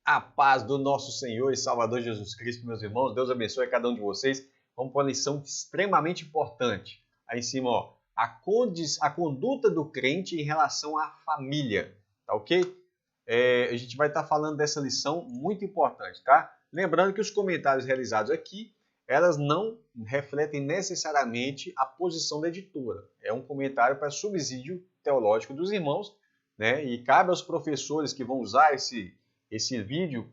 A paz do nosso Senhor e Salvador Jesus Cristo, meus irmãos. Deus abençoe cada um de vocês. Vamos para uma lição extremamente importante. Aí em cima, ó, a conduta do crente em relação à família. Tá ok? A gente vai estar falando dessa lição muito importante, tá? Lembrando que os comentários realizados aqui, elas não refletem necessariamente a posição da editora. É um comentário para subsídio teológico dos irmãos, né? E cabe aos professores que vão usar esse vídeo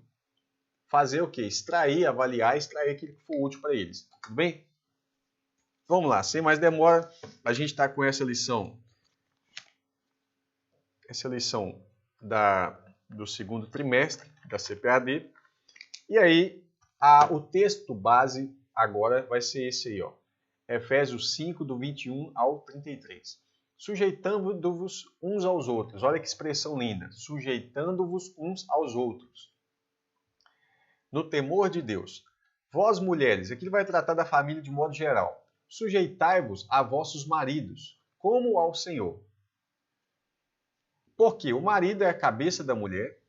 fazer o quê? Extrair, avaliar, extrair aquilo que for útil para eles. Tudo bem? Vamos lá, sem mais demora, a gente está com essa lição do segundo trimestre da CPAD. E aí, o texto base agora vai ser esse aí, ó. Efésios 5, do 21 ao 33. Sujeitando-vos uns aos outros. Olha que expressão linda. Sujeitando-vos uns aos outros. No temor de Deus. Vós, mulheres, aqui ele vai tratar da família de modo geral. Sujeitai-vos a vossos maridos, como ao Senhor. Porque o marido é a cabeça da mulher,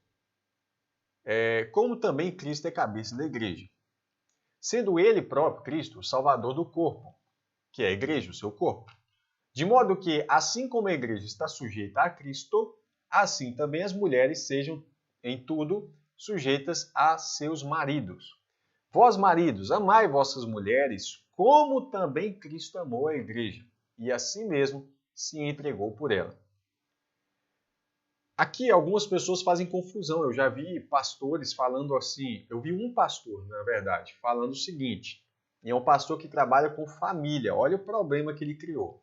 como também Cristo é cabeça da igreja. Sendo ele próprio, Cristo, o salvador do corpo, que é a igreja, o seu corpo. De modo que, assim como a igreja está sujeita a Cristo, assim também as mulheres sejam, em tudo, sujeitas a seus maridos. Vós, maridos, amai vossas mulheres, como também Cristo amou a igreja, e assim mesmo se entregou por ela. Aqui algumas pessoas fazem confusão. Eu já vi pastores falando assim. Eu vi um pastor, na verdade, falando o seguinte. E é um pastor que trabalha com família. Olha o problema que ele criou.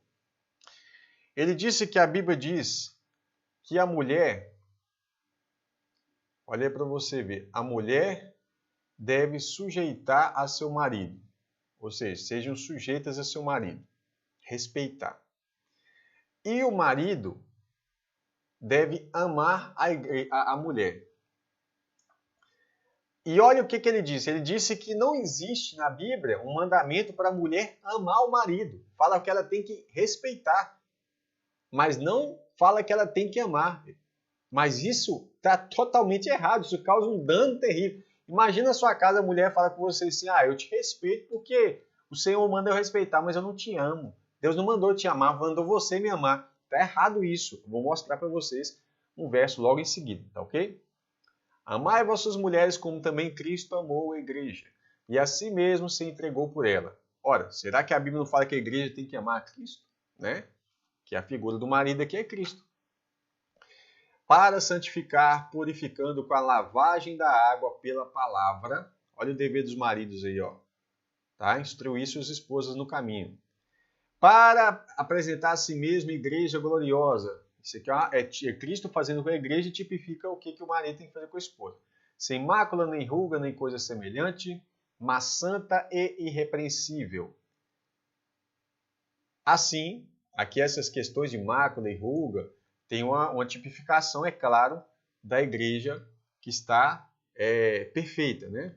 Ele disse que a Bíblia diz que a mulher, olha para você ver, a mulher deve sujeitar a seu marido. Ou seja, sejam sujeitas a seu marido. Respeitar. E o marido deve amar a mulher. E olha o que ele disse. Ele disse que não existe na Bíblia um mandamento para a mulher amar o marido. Fala que ela tem que respeitar. Mas não fala que ela tem que amar. Mas isso está totalmente errado. Isso causa um dano terrível. Imagina a sua casa, a mulher fala com você assim, eu te respeito porque o Senhor manda eu respeitar, mas eu não te amo. Deus não mandou eu te amar, mandou você me amar. Está errado isso. Vou mostrar para vocês um verso logo em seguida, tá ok? Amai vossas mulheres como também Cristo amou a igreja, e assim mesmo se entregou por ela. Ora, será que a Bíblia não fala que a igreja tem que amar a Cristo? Né? Que a figura do marido aqui é Cristo. Para santificar, purificando com a lavagem da água pela palavra. Olha o dever dos maridos aí, ó. Tá? Instruir suas esposas no caminho. Para apresentar a si mesmo igreja gloriosa. Isso aqui é Cristo fazendo com a igreja e tipifica o que o marido tem que fazer com a esposa. Sem mácula, nem ruga, nem coisa semelhante, mas santa e irrepreensível. Assim, aqui essas questões de mácula e ruga tem uma tipificação, é claro, da igreja que está perfeita, né?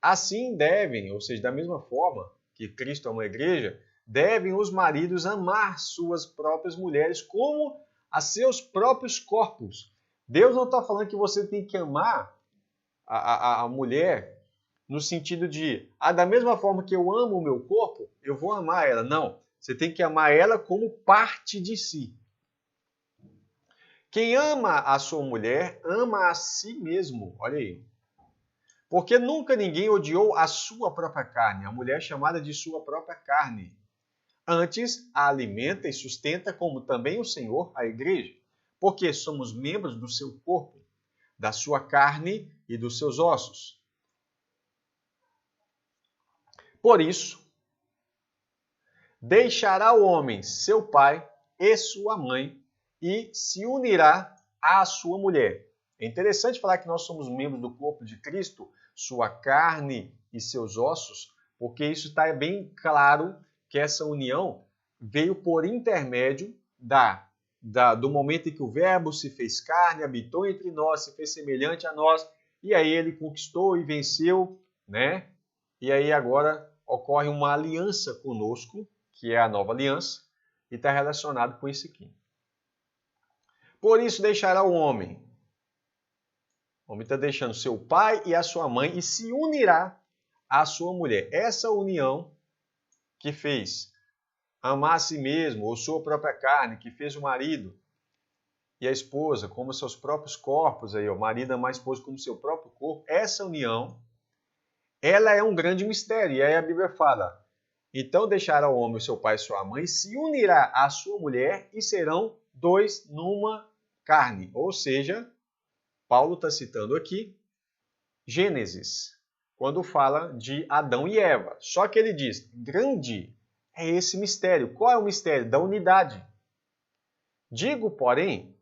Assim devem, ou seja, da mesma forma que Cristo ama a igreja, devem os maridos amar suas próprias mulheres como a seus próprios corpos. Deus não está falando que você tem que amar a mulher no sentido de, da mesma forma que eu amo o meu corpo, eu vou amar ela. Não, você tem que amar ela como parte de si. Quem ama a sua mulher, ama a si mesmo. Olha aí. Porque nunca ninguém odiou a sua própria carne, a mulher chamada de sua própria carne. Antes, a alimenta e sustenta, como também o Senhor, a igreja, porque somos membros do seu corpo, da sua carne e dos seus ossos. Por isso, deixará o homem seu pai e sua mãe e se unirá à sua mulher. É interessante falar que nós somos membros do corpo de Cristo, sua carne e seus ossos, porque isso está bem claro que essa união veio por intermédio do momento em que o Verbo se fez carne, habitou entre nós, se fez semelhante a nós, e aí ele conquistou e venceu, né? E aí agora ocorre uma aliança conosco, que é a nova aliança, e está relacionado com isso aqui. Por isso deixará o homem O homem está deixando seu pai e a sua mãe e se unirá à sua mulher. Essa união que fez amar a si mesmo, ou sua própria carne, que fez o marido e a esposa como seus próprios corpos, aí, o marido ama a esposa como seu próprio corpo, essa união, ela é um grande mistério. E aí a Bíblia fala, então deixará o homem o seu pai e sua mãe, se unirá à sua mulher e serão dois numa carne. Ou seja, Paulo está citando aqui Gênesis, quando fala de Adão e Eva. Só que ele diz, grande é esse mistério. Qual é o mistério? Da unidade. Digo, porém,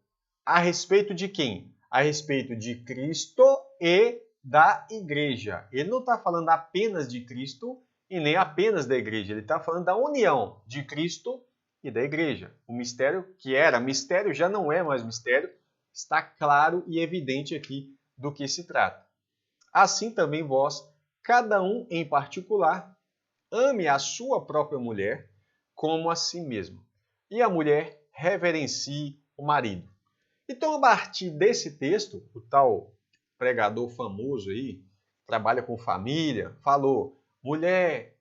a respeito de quem? A respeito de Cristo e da igreja. Ele não está falando apenas de Cristo e nem apenas da igreja. Ele está falando da união de Cristo e da igreja. O mistério que era mistério já não é mais mistério. Está claro e evidente aqui do que se trata. Assim também vós, cada um em particular, ame a sua própria mulher como a si mesmo. E a mulher reverencie o marido. Então, a partir desse texto, o tal pregador famoso aí, trabalha com família, falou, mulher,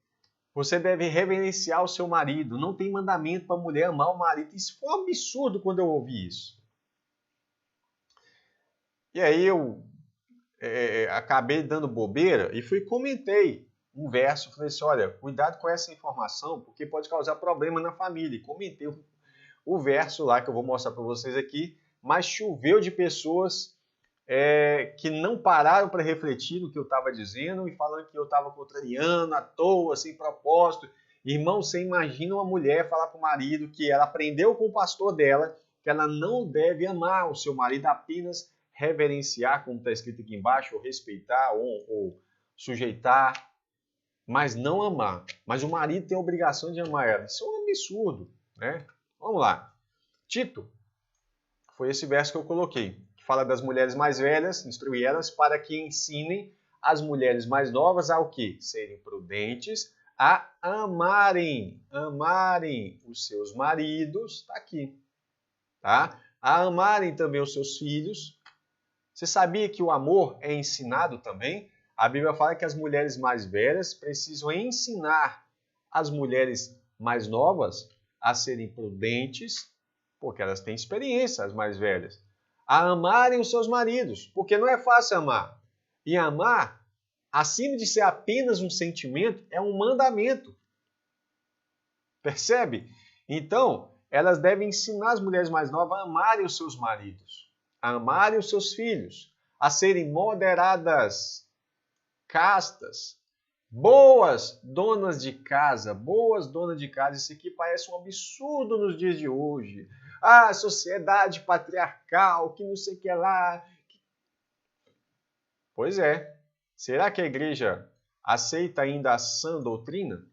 você deve reverenciar o seu marido, não tem mandamento para a mulher amar o marido. Isso foi um absurdo quando eu ouvi isso. E aí eu acabei dando bobeira e comentei um verso, falei assim, olha, cuidado com essa informação, porque pode causar problema na família. E comentei o verso lá que eu vou mostrar para vocês aqui, mas choveu de pessoas que não pararam para refletir no que eu estava dizendo e falando que eu estava contrariando à toa, sem propósito. Irmão, você imagina uma mulher falar para o marido que ela aprendeu com o pastor dela que ela não deve amar o seu marido, apenas reverenciar, como está escrito aqui embaixo, ou respeitar, ou sujeitar, mas não amar. Mas o marido tem a obrigação de amar ela. Isso é um absurdo, né? Vamos lá. Tito, foi esse verso que eu coloquei, que fala das mulheres mais velhas, instruir elas para que ensinem as mulheres mais novas a o quê? Serem prudentes, a amarem os seus maridos, está aqui, tá? A amarem também os seus filhos. Você sabia que o amor é ensinado também? A Bíblia fala que as mulheres mais velhas precisam ensinar as mulheres mais novas a serem prudentes, porque elas têm experiência, as mais velhas, a amarem os seus maridos, porque não é fácil amar. E amar, acima de ser apenas um sentimento, é um mandamento. Percebe? Então, elas devem ensinar as mulheres mais novas a amarem os seus maridos, a amarem os seus filhos, a serem moderadas, castas, boas donas de casa, Isso aqui parece um absurdo nos dias de hoje. Ah, sociedade patriarcal, que não sei o que lá. Pois é. Será que a igreja aceita ainda a sã doutrina?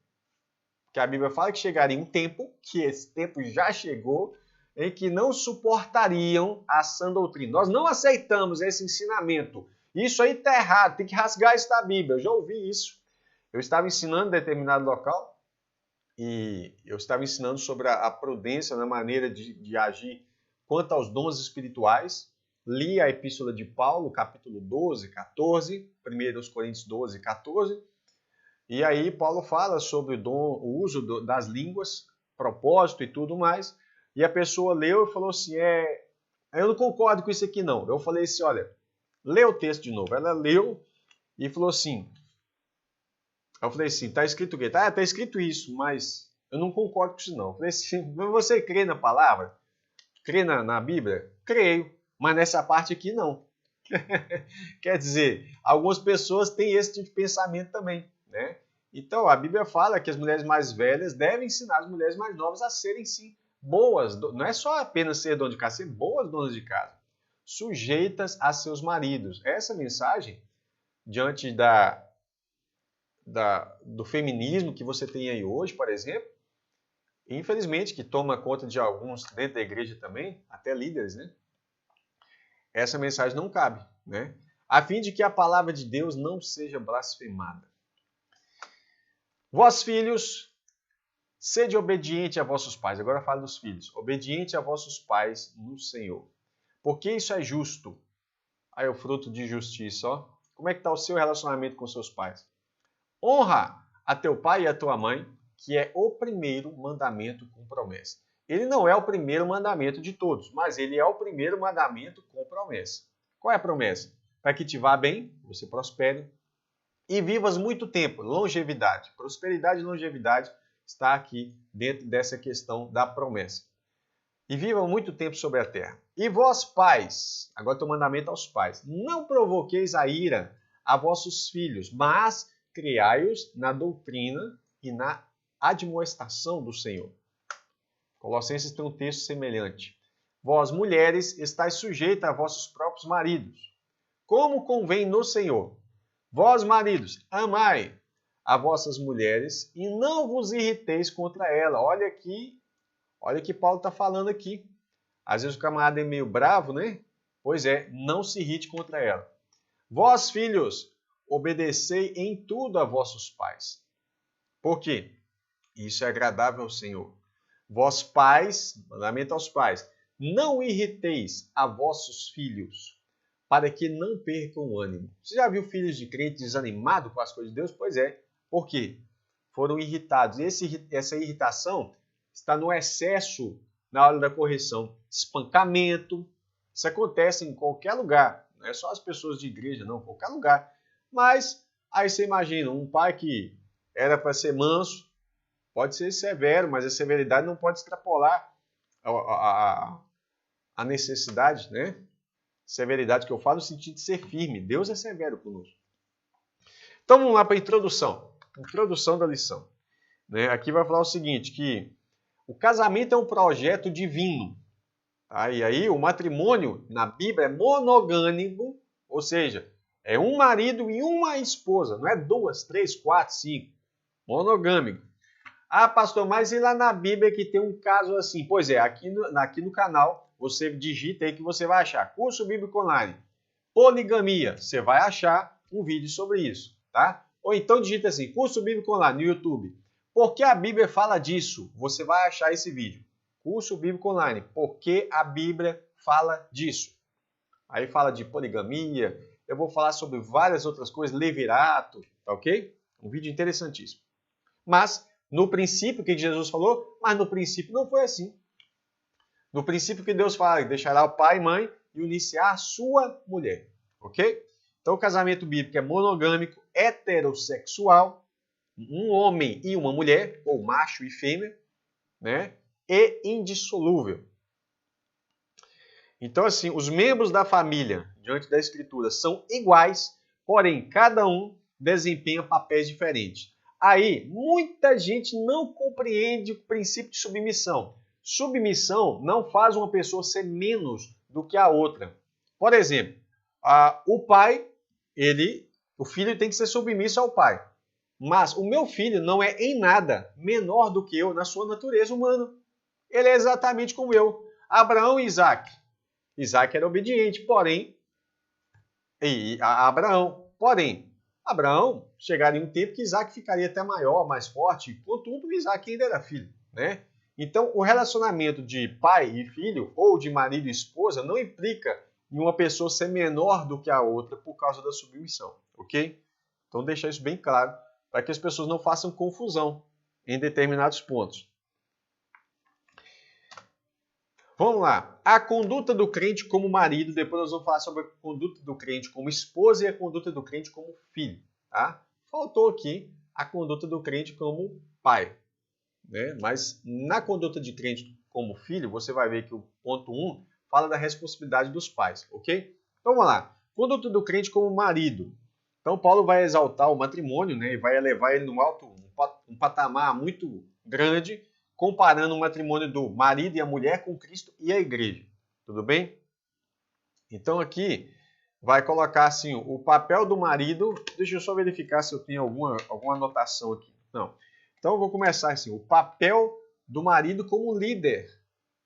Que a Bíblia fala que chegaria um tempo, que esse tempo já chegou, em que não suportariam a sã doutrina. Nós não aceitamos esse ensinamento. Isso aí está errado, tem que rasgar isso da Bíblia. Eu já ouvi isso. Eu estava ensinando em determinado local e eu estava ensinando sobre a prudência na maneira de agir quanto aos dons espirituais. Li a epístola de Paulo, capítulo 12, 14, 1 Coríntios 12, 14. E aí Paulo fala sobre o uso das línguas, propósito e tudo mais. E a pessoa leu e falou assim, eu não concordo com isso aqui não. Eu falei assim, olha, lê o texto de novo. Ela leu e falou assim, eu falei assim, tá escrito o quê? Tá escrito isso, mas eu não concordo com isso não. Eu falei assim, mas você crê na palavra? Crê na Bíblia? Creio, mas nessa parte aqui não. Quer dizer, algumas pessoas têm esse tipo de pensamento também, né? Então, a Bíblia fala que as mulheres mais velhas devem ensinar as mulheres mais novas a serem, sim, boas. Não é só apenas ser dona de casa, ser boas donas de casa. Sujeitas a seus maridos. Essa mensagem, diante do feminismo que você tem aí hoje, por exemplo, infelizmente, que toma conta de alguns dentro da igreja também, até líderes, né? Essa mensagem não cabe, né? A fim de que a palavra de Deus não seja blasfemada. Vós, filhos, sede obediente a vossos pais. Agora fala dos filhos. Obediente a vossos pais no Senhor. Porque isso é justo. Aí o fruto de justiça, ó. Como é que está o seu relacionamento com seus pais? Honra a teu pai e a tua mãe, que é o primeiro mandamento com promessa. Ele não é o primeiro mandamento de todos, mas ele é o primeiro mandamento com promessa. Qual é a promessa? Para que te vá bem, você prospere e vivas muito tempo. Longevidade. Prosperidade e longevidade está aqui dentro dessa questão da promessa. E vivam muito tempo sobre a terra. E vós, pais, agora estou mandamento aos pais, não provoqueis a ira a vossos filhos, mas criai-os na doutrina e na admoestação do Senhor. Colossenses tem um texto semelhante. Vós, mulheres, estáis sujeitas a vossos próprios maridos, como convém no Senhor. Vós, maridos, amai a vossas mulheres e não vos irriteis contra ela. Olha o que Paulo está falando aqui. Às vezes o camarada é meio bravo, né? Pois é, não se irrite contra ela. Vós, filhos, obedecei em tudo a vossos pais. Por quê? Isso é agradável ao Senhor. Vós, pais, mandamento aos pais, não irriteis a vossos filhos, para que não percam o ânimo. Você já viu filhos de crente desanimados com as coisas de Deus? Pois é. Por quê? Foram irritados. E essa irritação está no excesso na hora da correção. Espancamento. Isso acontece em qualquer lugar. Não é só as pessoas de igreja, não. Qualquer lugar. Mas, aí você imagina, um pai que era para ser manso, pode ser severo, mas a severidade não pode extrapolar a necessidade, né? Severidade que eu falo no sentido de ser firme. Deus é severo conosco. Então vamos lá para a introdução. Introdução da lição. Né? Aqui vai falar o seguinte, que o casamento é um projeto divino. Tá? E aí o matrimônio na Bíblia é monogâmico, ou seja, é um marido e uma esposa. Não é 2, 3, 4, 5. Monogâmico. Ah, pastor, mas e lá na Bíblia que tem um caso assim? Pois é, aqui no canal você digita aí que você vai achar. Curso Bíblico Online. Poligamia. Você vai achar um vídeo sobre isso, tá? Ou então digita assim, Curso Bíblico Online no YouTube. Por que a Bíblia fala disso? Você vai achar esse vídeo. Curso Bíblico Online. Por que a Bíblia fala disso? Aí fala de poligamia. Eu vou falar sobre várias outras coisas. Levirato, tá ok? Um vídeo interessantíssimo. Mas, no princípio, o que Jesus falou? Mas no princípio não foi assim. No princípio que Deus fala, deixará o pai e mãe e unir-se-á a sua mulher. Ok? Então o casamento bíblico é monogâmico, heterossexual, um homem e uma mulher, ou macho e fêmea, né? E indissolúvel. Então assim, os membros da família, diante da Escritura, são iguais, porém cada um desempenha papéis diferentes. Aí, muita gente não compreende o princípio de submissão. Submissão não faz uma pessoa ser menos do que a outra. Por exemplo, o pai, o filho tem que ser submisso ao pai. Mas o meu filho não é em nada menor do que eu na sua natureza humana. Ele é exatamente como eu. Abraão e Isaac. Isaac era obediente, Abraão chegaria um tempo que Isaac ficaria até maior, mais forte, contudo, Isaac ainda era filho, né? Então, o relacionamento de pai e filho, ou de marido e esposa, não implica em uma pessoa ser menor do que a outra por causa da submissão, ok? Então, deixar isso bem claro, para que as pessoas não façam confusão em determinados pontos. Vamos lá. A conduta do crente como marido, depois nós vamos falar sobre a conduta do crente como esposa e a conduta do crente como filho. Tá? Faltou aqui a conduta do crente como pai. Né? Mas na conduta de crente como filho, você vai ver que o ponto 1 fala da responsabilidade dos pais. Ok? Então vamos lá. Conduta do crente como marido. Então Paulo vai exaltar o matrimônio, né? E vai elevar ele no alto, um patamar muito grande, comparando o matrimônio do marido e a mulher com Cristo e a igreja. Tudo bem? Então aqui vai colocar assim o papel do marido. Deixa eu só verificar se eu tenho alguma anotação aqui. Não. Então eu vou começar assim, o papel do marido como líder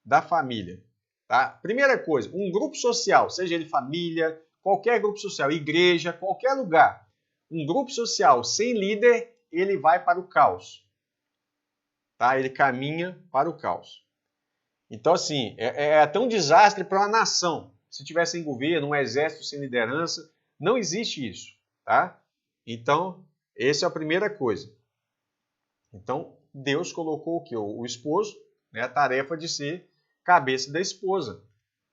da família. Tá? Primeira coisa, um grupo social, seja ele família, qualquer grupo social, igreja, qualquer lugar. Um grupo social sem líder, ele vai para o caos. Tá? Ele caminha para o caos. Então, assim, é até um desastre para uma nação. se tiver sem governo, um exército sem liderança. Não existe isso, tá? Então, essa é a primeira coisa. Então, Deus colocou o quê? O esposo, né, a tarefa de ser cabeça da esposa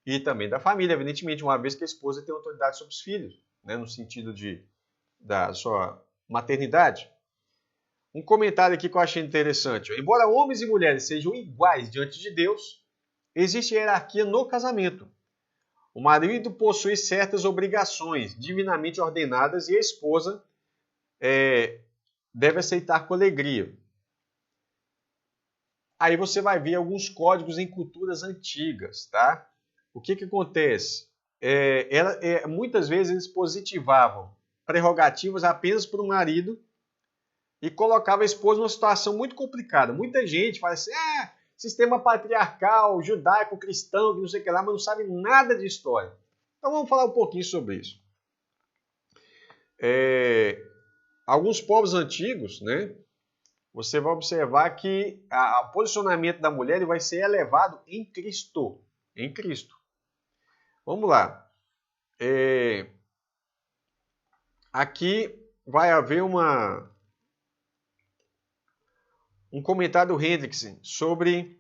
e também da família, evidentemente, uma vez que a esposa tem autoridade sobre os filhos, né, no sentido da sua maternidade. Um comentário aqui que eu achei interessante. Embora homens e mulheres sejam iguais diante de Deus, existe hierarquia no casamento. O marido possui certas obrigações divinamente ordenadas e a esposa deve aceitar com alegria. Aí você vai ver alguns códigos em culturas antigas, tá? O que acontece? Muitas vezes eles positivavam prerrogativas apenas para o marido e colocava a esposa numa situação muito complicada. Muita gente fala assim, sistema patriarcal, judaico-cristão, que não sei o que lá, mas não sabe nada de história. Então vamos falar um pouquinho sobre isso. Alguns povos antigos, né? Você vai observar que o posicionamento da mulher vai ser elevado em Cristo. Em Cristo. Vamos lá. Aqui vai haver um comentário do Hendrickson sobre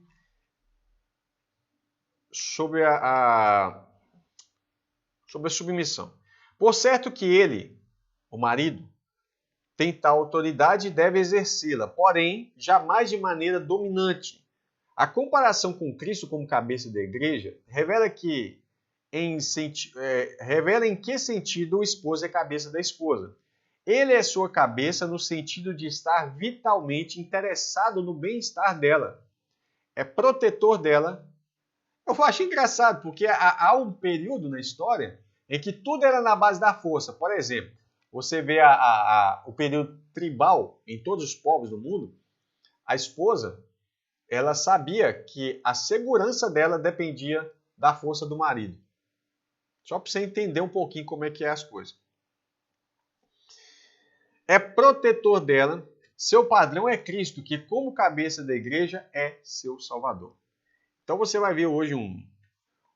a submissão. Por certo que ele, o marido, tem tal autoridade e deve exercê-la, porém, jamais de maneira dominante. A comparação com Cristo como cabeça da igreja revela em que sentido o esposo é cabeça da esposa. Ele é sua cabeça no sentido de estar vitalmente interessado no bem-estar dela. É protetor dela. Eu acho engraçado, porque há um período na história em que tudo era na base da força. Por exemplo, você vê o período tribal em todos os povos do mundo, a esposa, ela sabia que a segurança dela dependia da força do marido. Só para você entender um pouquinho como é que é as coisas. É protetor dela, seu padrão é Cristo, que como cabeça da igreja é seu Salvador. Então você vai ver hoje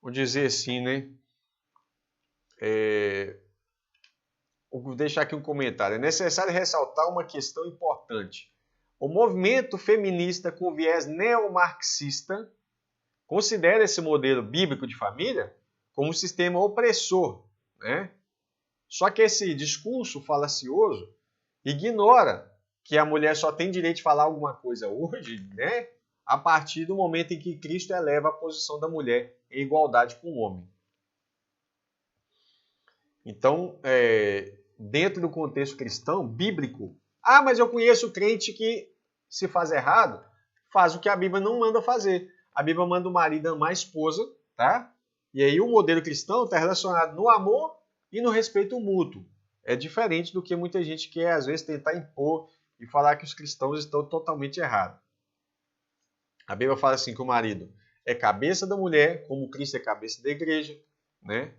vou dizer assim, né? Vou deixar aqui um comentário. É necessário ressaltar uma questão importante. O movimento feminista com viés neomarxista considera esse modelo bíblico de família como um sistema opressor, né? Só que esse discurso falacioso ignora que a mulher só tem direito de falar alguma coisa hoje, né? A partir do momento em que Cristo eleva a posição da mulher em igualdade com o homem. Então, dentro do contexto cristão, bíblico, mas eu conheço crente que se faz errado, faz o que a Bíblia não manda fazer. A Bíblia manda o marido amar a esposa, tá? E aí o modelo cristão está relacionado no amor e no respeito mútuo. É diferente do que muita gente quer, às vezes, tentar impor e falar que os cristãos estão totalmente errados. A Bíblia fala assim que o marido é cabeça da mulher, como Cristo é cabeça da igreja, né?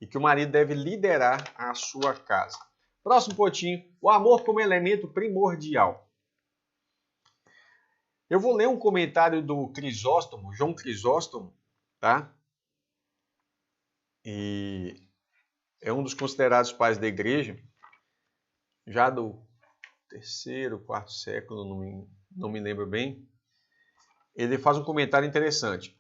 E que o marido deve liderar a sua casa. Próximo pontinho, o amor como elemento primordial. Eu vou ler um comentário do Crisóstomo, João Crisóstomo, tá? E é um dos considerados pais da igreja, já do 3º, 4º século, não me lembro bem. Ele faz um comentário interessante.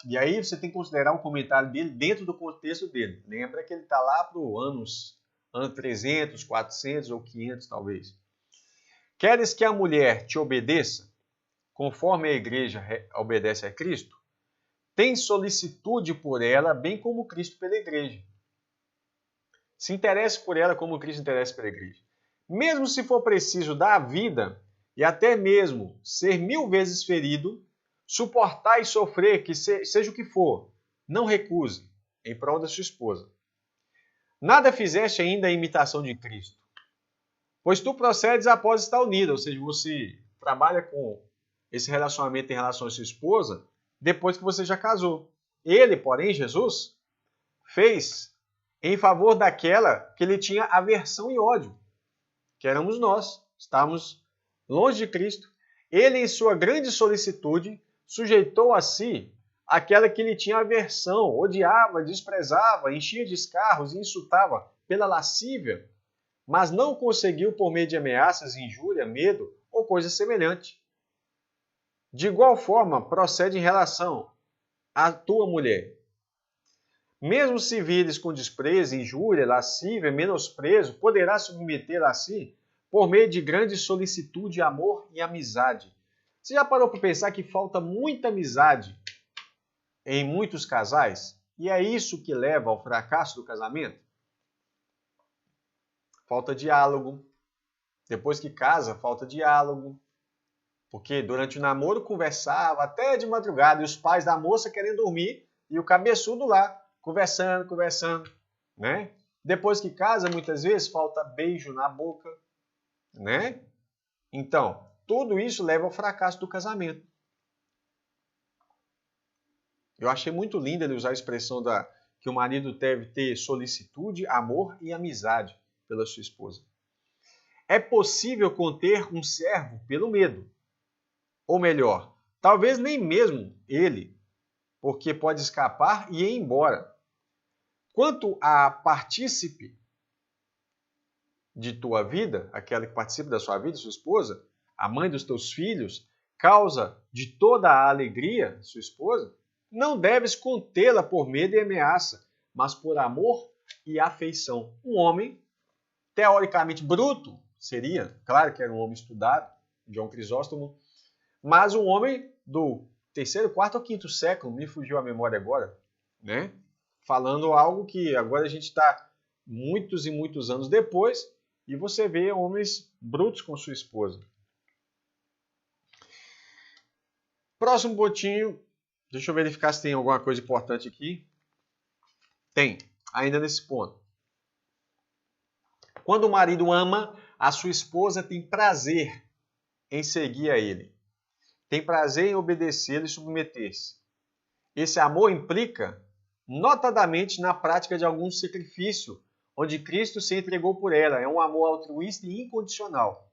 E aí você tem que considerar um comentário dele dentro do contexto dele. Lembra que ele está lá para o ano 300, 400 ou 500 talvez. Queres que a mulher te obedeça, conforme a igreja obedece a Cristo? Tem solicitude por ela, bem como Cristo pela igreja. Se interesse por ela como Cristo interessa pela igreja. Mesmo se for preciso dar a vida e até mesmo ser 1000 vezes ferido, suportar e sofrer, que seja o que for, não recuse, em prol da sua esposa. Nada fizeste ainda a imitação de Cristo, pois tu procedes após estar unido, ou seja, você trabalha com esse relacionamento em relação à sua esposa depois que você já casou. Ele, porém, Jesus, fez em favor daquela que ele tinha aversão e ódio, que éramos nós, estávamos longe de Cristo. Ele, em sua grande solicitude, sujeitou a si aquela que lhe tinha aversão, odiava, desprezava, enchia de escarros e insultava pela lascívia, mas não conseguiu por meio de ameaças, injúria, medo ou coisa semelhante. De igual forma, procede em relação à tua mulher. Mesmo se vires com desprezo, injúria, lascívia, menosprezo, poderá submetê-la a si por meio de grande solicitude, amor e amizade. Você já parou para pensar que falta muita amizade em muitos casais? E é isso que leva ao fracasso do casamento? Falta diálogo. Depois que casa, falta diálogo. Porque durante o namoro conversava até de madrugada e os pais da moça querendo dormir e o cabeçudo lá conversando, né? Depois que casa, muitas vezes falta beijo na boca, né? Então, tudo isso leva ao fracasso do casamento. Eu achei muito lindo ele usar a expressão que o marido deve ter solicitude, amor e amizade pela sua esposa. É possível conter um servo pelo medo. Ou melhor, talvez nem mesmo ele, porque pode escapar e ir embora. Quanto a partícipe de tua vida, aquela que participa da sua vida, sua esposa, a mãe dos teus filhos, causa de toda a alegria, sua esposa, não deves contê-la por medo e ameaça, mas por amor e afeição. Um homem, teoricamente bruto, seria, claro que era um homem estudado, João Crisóstomo, mas um homem do terceiro, quarto ou quinto século, me fugiu a memória agora, né? Falando algo que agora a gente está muitos e muitos anos depois e você vê homens brutos com sua esposa. Próximo pontinho, deixa eu verificar se tem alguma coisa importante aqui. Tem, ainda nesse ponto. Quando o marido ama, a sua esposa tem prazer em seguir a ele. Tem prazer em obedecê-lo e submeter-se. Esse amor implica, notadamente, na prática de algum sacrifício, onde Cristo se entregou por ela. É um amor altruísta e incondicional.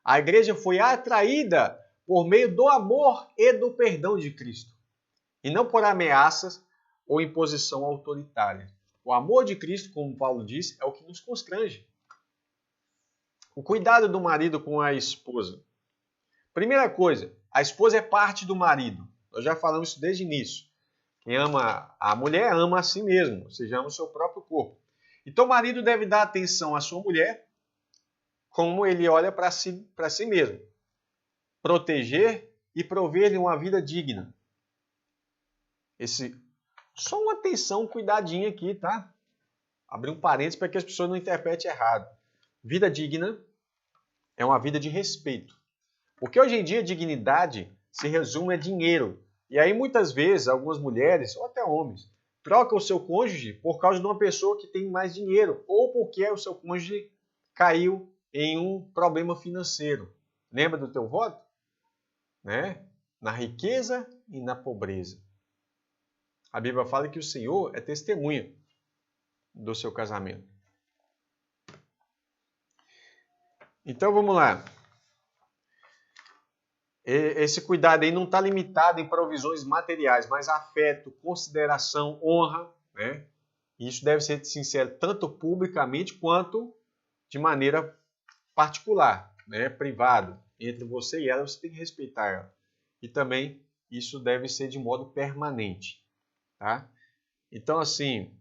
A igreja foi atraída por meio do amor e do perdão de Cristo, e não por ameaças ou imposição autoritária. O amor de Cristo, como Paulo disse, é o que nos constrange. O cuidado do marido com a esposa. Primeira coisa, a esposa é parte do marido. Nós já falamos isso desde o início. Quem ama a mulher ama a si mesmo, ou seja, ama o seu próprio corpo. Então o marido deve dar atenção à sua mulher como ele olha para si mesmo. Proteger e prover-lhe uma vida digna. Só uma atenção, um cuidadinho aqui, tá? Abrir um parênteses para que as pessoas não interpretem errado. Vida digna é uma vida de respeito. Porque hoje em dia dignidade se resume a dinheiro. E aí muitas vezes algumas mulheres, ou até homens, trocam o seu cônjuge por causa de uma pessoa que tem mais dinheiro, ou porque o seu cônjuge caiu em um problema financeiro. Lembra do teu voto? Né? Na riqueza e na pobreza. A Bíblia fala que o Senhor é testemunha do seu casamento. Então vamos lá. Esse cuidado aí não está limitado em provisões materiais, mas afeto, consideração, honra, né? E isso deve ser sincero tanto publicamente quanto de maneira particular, né? Privado. Entre você e ela, você tem que respeitar ela. E também isso deve ser de modo permanente, tá? Então, assim,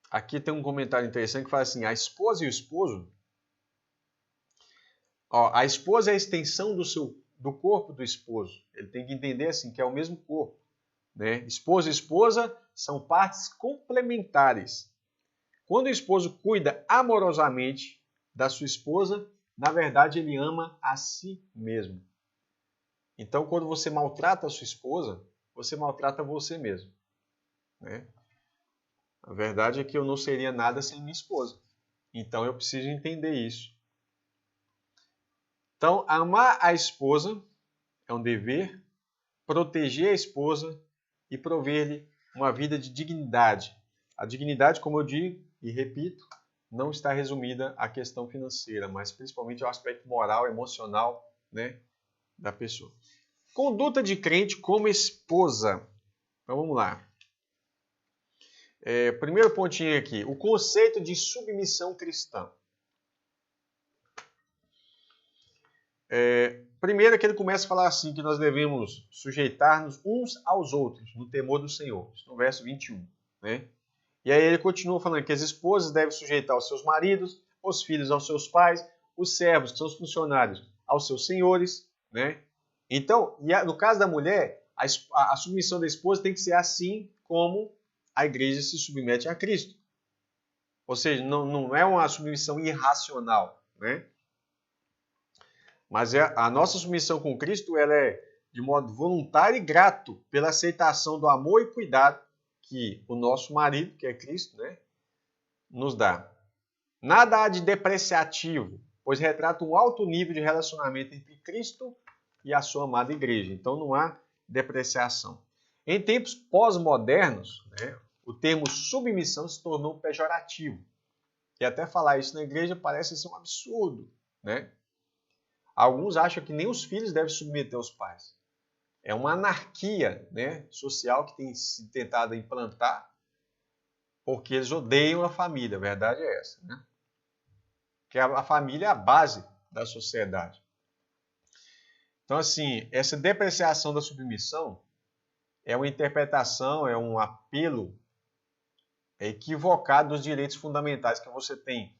aqui tem um comentário interessante que fala assim, a esposa e o esposo, a esposa é a extensão do corpo do esposo. Ele tem que entender assim que é o mesmo corpo, né? Esposa e esposa são partes complementares. Quando o esposo cuida amorosamente da sua esposa, na verdade ele ama a si mesmo. Então, quando você maltrata a sua esposa, você maltrata você mesmo, né? A verdade é que eu não seria nada sem minha esposa. Então, eu preciso entender isso. Então, amar a esposa é um dever, proteger a esposa e prover-lhe uma vida de dignidade. A dignidade, como eu digo e repito, não está resumida à questão financeira, mas principalmente ao aspecto moral, emocional, né, da pessoa. Conduta de crente como esposa. Então vamos lá. Primeiro pontinho aqui, o conceito de submissão cristã. Primeiro é que ele começa a falar assim, que nós devemos sujeitar-nos uns aos outros, no temor do Senhor. Isso no verso 21. Né? E aí ele continua falando que as esposas devem sujeitar os seus maridos, os filhos aos seus pais, os servos, que são os funcionários, aos seus senhores. Né? Então, no caso da mulher, a submissão da esposa tem que ser assim como a igreja se submete a Cristo. Ou seja, não é uma submissão irracional, né? Mas a nossa submissão com Cristo ela é de modo voluntário e grato pela aceitação do amor e cuidado que o nosso marido, que é Cristo, né, nos dá. Nada há de depreciativo, pois retrata um alto nível de relacionamento entre Cristo e a sua amada igreja. Então não há depreciação. Em tempos pós-modernos, né, o termo submissão se tornou pejorativo. E até falar isso na igreja parece ser um absurdo, né? Alguns acham que nem os filhos devem submeter aos pais. É uma anarquia, né, social que tem se tentado implantar porque eles odeiam a família. A verdade é essa, né? Que a família é a base da sociedade. Então, assim, essa depreciação da submissão é uma interpretação, é um apelo equivocado dos direitos fundamentais que você tem.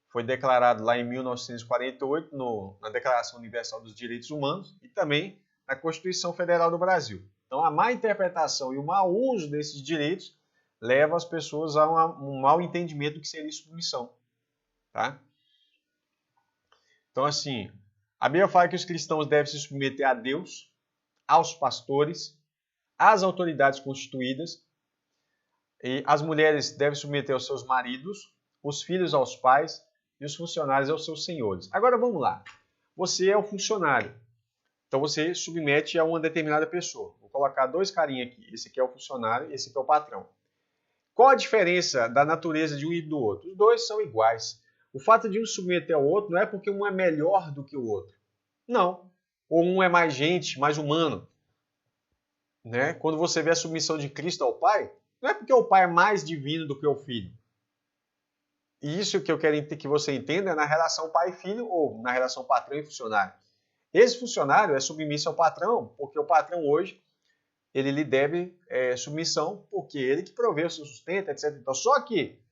Foi declarado lá em 1948 na Declaração Universal dos Direitos Humanos e também na Constituição Federal do Brasil. Então, a má interpretação e o mau uso desses direitos leva as pessoas a um mau entendimento do que seria submissão. Tá? Então, assim, a Bíblia fala que os cristãos devem se submeter a Deus, aos pastores, às autoridades constituídas, e as mulheres devem submeter aos seus maridos, os filhos aos pais e os funcionários aos seus senhores. Agora vamos lá. Você é o funcionário. Então você submete a uma determinada pessoa. Vou colocar dois carinhas aqui. Esse aqui é o funcionário e esse aqui é o patrão. Qual a diferença da natureza de um e do outro? Os dois são iguais. O fato de um submeter ao outro não é porque um é melhor do que o outro. Não. Ou um é mais gente, mais humano. Né? Quando você vê a submissão de Cristo ao Pai, não é porque o Pai é mais divino do que o Filho. E isso que eu quero que você entenda é na relação pai e filho ou na relação patrão e funcionário. Esse funcionário é submisso ao patrão porque o patrão hoje ele lhe deve submissão porque ele que provê o seu sustento, etc. Então, só que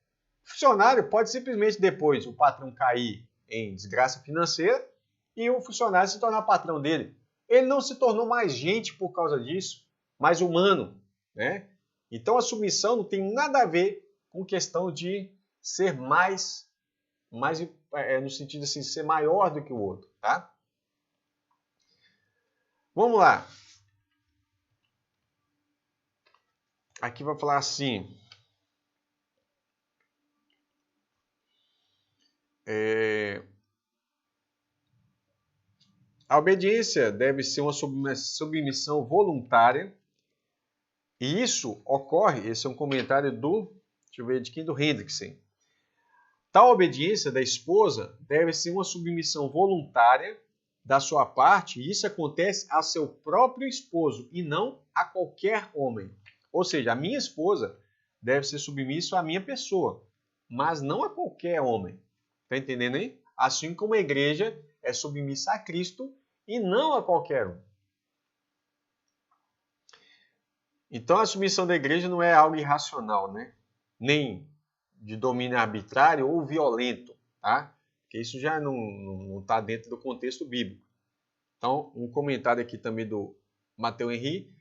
o funcionário pode simplesmente depois o patrão cair em desgraça financeira e o funcionário se tornar patrão dele. Ele não se tornou mais gente por causa disso, mais humano. Né? Então, a submissão não tem nada a ver com questão de ser mais no sentido assim, ser maior do que o outro, tá? Vamos lá. Aqui vai falar assim. A obediência deve ser uma submissão voluntária. E isso ocorre, esse é um comentário de quem? Do Hendrickson. Tal obediência da esposa deve ser uma submissão voluntária da sua parte, e isso acontece a seu próprio esposo e não a qualquer homem. Ou seja, a minha esposa deve ser submissa à minha pessoa, mas não a qualquer homem. Está entendendo aí? Assim como a igreja é submissa a Cristo e não a qualquer um. Então a submissão da igreja não é algo irracional, né? Nem de domínio arbitrário ou violento, tá? Porque isso já não está dentro do contexto bíblico. Então, um comentário aqui também do Matteo Henry.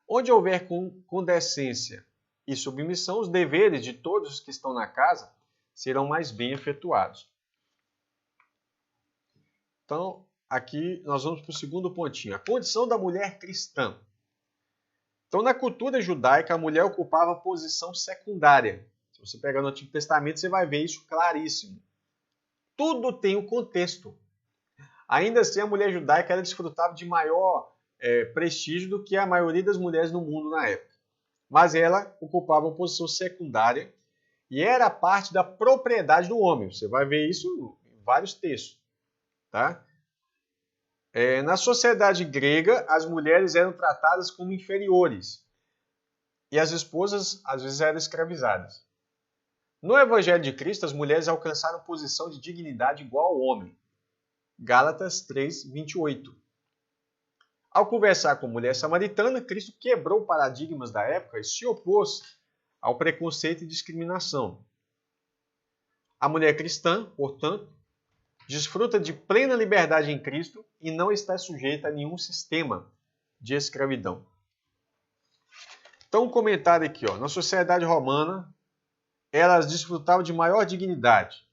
Onde houver condescência e submissão, os deveres de todos os que estão na casa serão mais bem efetuados. Então, aqui nós vamos para o segundo pontinho. A condição da mulher cristã. Então, na cultura judaica, a mulher ocupava posição secundária. Se você pegar no Antigo Testamento, você vai ver isso claríssimo. Tudo tem um contexto. Ainda assim, a mulher judaica ela desfrutava de maior prestígio do que a maioria das mulheres no mundo na época. Mas ela ocupava uma posição secundária e era parte da propriedade do homem. Você vai ver isso em vários textos. Tá? Na sociedade grega, as mulheres eram tratadas como inferiores e as esposas, às vezes, eram escravizadas. No Evangelho de Cristo, as mulheres alcançaram posição de dignidade igual ao homem. Gálatas 3, 28. Ao conversar com a mulher samaritana, Cristo quebrou paradigmas da época e se opôs ao preconceito e discriminação. A mulher cristã, portanto, desfruta de plena liberdade em Cristo e não está sujeita a nenhum sistema de escravidão. Então, um comentário aqui, na sociedade romana, elas desfrutavam de maior dignidade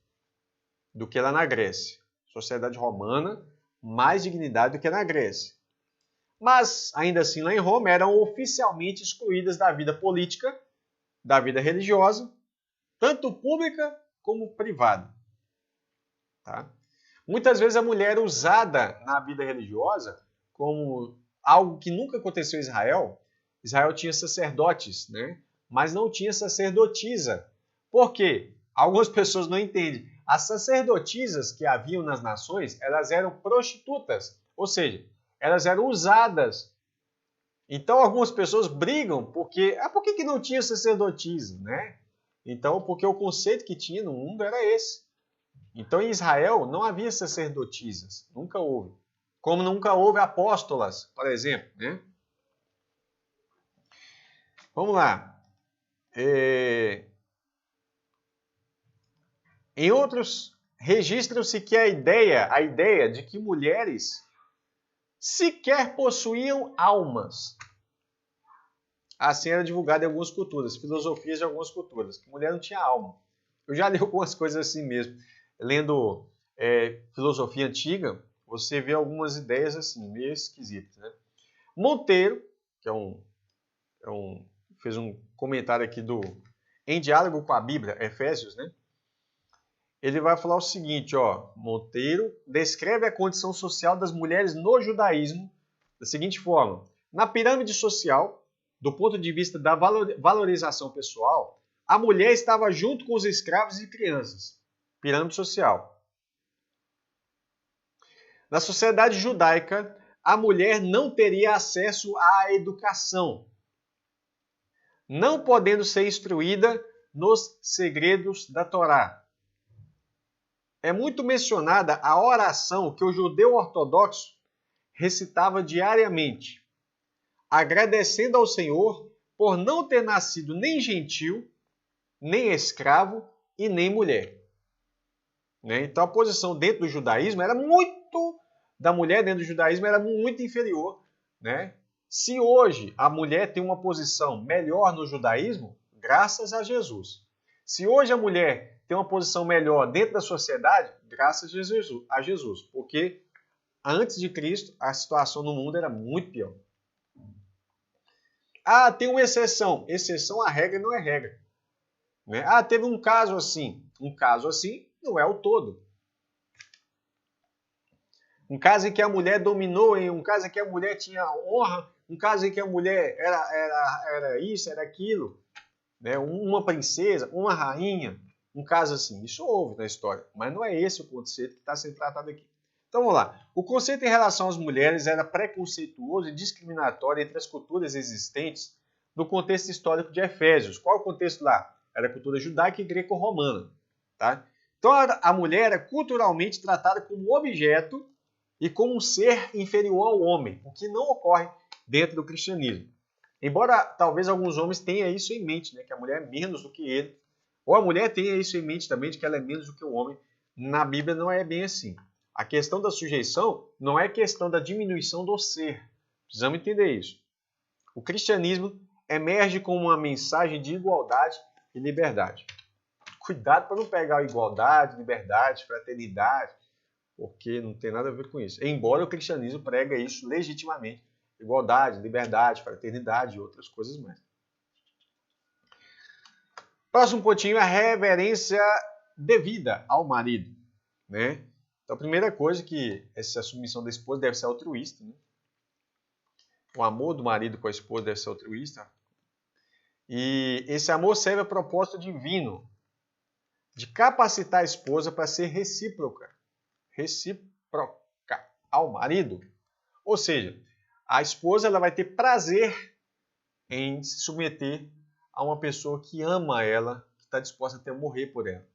do que lá na Grécia. Sociedade romana, mais dignidade do que na Grécia. Mas, ainda assim, lá em Roma, eram oficialmente excluídas da vida política, da vida religiosa, tanto pública como privada. Tá? Muitas vezes a mulher é usada na vida religiosa como algo que nunca aconteceu em Israel. Israel tinha sacerdotes, né? Mas não tinha sacerdotisa. Por quê? Algumas pessoas não entendem. As sacerdotisas que haviam nas nações, elas eram prostitutas, ou seja, elas eram usadas. Então algumas pessoas brigam porque, por que não tinha sacerdotisa, né? Então, porque o conceito que tinha no mundo era esse. Então, em Israel não havia sacerdotisas, nunca houve. Como nunca houve apóstolas, por exemplo, né? Vamos lá. Em outros, registram-se que a ideia de que mulheres sequer possuíam almas. Assim era divulgado em algumas culturas, filosofias de algumas culturas, que mulher não tinha alma. Eu já li algumas coisas assim mesmo. Lendo filosofia antiga, você vê algumas ideias assim, meio esquisitas, né? Monteiro, que fez um comentário aqui Em Diálogo com a Bíblia, Efésios, né? Ele vai falar o seguinte, Monteiro descreve a condição social das mulheres no judaísmo da seguinte forma: na pirâmide social, do ponto de vista da valorização pessoal, a mulher estava junto com os escravos e crianças. Pirâmide social. Na sociedade judaica, a mulher não teria acesso à educação, não podendo ser instruída nos segredos da Torá. É muito mencionada a oração que o judeu ortodoxo recitava diariamente, agradecendo ao Senhor por não ter nascido nem gentil, nem escravo e nem mulher. Então a posição dentro do judaísmo da mulher dentro do judaísmo era muito inferior. Se hoje a mulher tem uma posição melhor no judaísmo, graças a Jesus. Se hoje a mulher tem uma posição melhor dentro da sociedade, graças a Jesus. Porque antes de Cristo, a situação no mundo era muito pior. Tem uma exceção. Exceção à regra não é regra. Teve um caso assim. Um caso assim não é o todo. Um caso em que a mulher dominou, um caso em que a mulher tinha honra, um caso em que a mulher era isso, era aquilo. Uma princesa, uma rainha. Um caso assim. Isso houve na história. Mas não é esse o conceito que está sendo tratado aqui. Então vamos lá. O conceito em relação às mulheres era preconceituoso e discriminatório entre as culturas existentes no contexto histórico de Efésios. Qual é o contexto lá? Era a cultura judaica e greco-romana. Tá? Então a mulher era culturalmente tratada como objeto e como um ser inferior ao homem, o que não ocorre dentro do cristianismo. Embora talvez alguns homens tenham isso em mente, que a mulher é menos do que ele, ou a mulher tenha isso em mente também, de que ela é menos do que o homem, na Bíblia não é bem assim. A questão da sujeição não é questão da diminuição do ser. Precisamos entender isso. O cristianismo emerge como uma mensagem de igualdade e liberdade. Cuidado para não pegar igualdade, liberdade, fraternidade, porque não tem nada a ver com isso. Embora o cristianismo prega isso legitimamente. Igualdade, liberdade, fraternidade e outras coisas mais. Próximo pontinho é a reverência devida ao marido. Então, a primeira coisa é que essa submissão da esposa deve ser altruísta. O amor do marido com a esposa deve ser altruísta. E esse amor serve a propósito divino de capacitar a esposa para ser recíproca ao marido. Ou seja, a esposa ela vai ter prazer em se submeter a uma pessoa que ama ela, que está disposta até morrer por ela.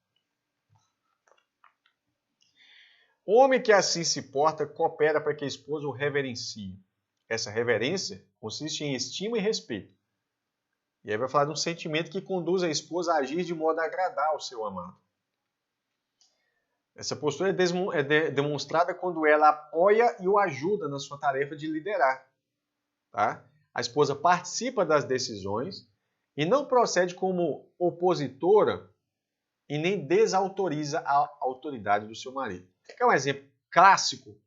O homem que assim se porta coopera para que a esposa o reverencie. Essa reverência consiste em estima e respeito. E aí vai falar de um sentimento que conduz a esposa a agir de modo a agradar ao seu amado. Essa postura é demonstrada quando ela apoia e o ajuda na sua tarefa de liderar. Tá? A esposa participa das decisões e não procede como opositora e nem desautoriza a autoridade do seu marido. Quer um exemplo clássico?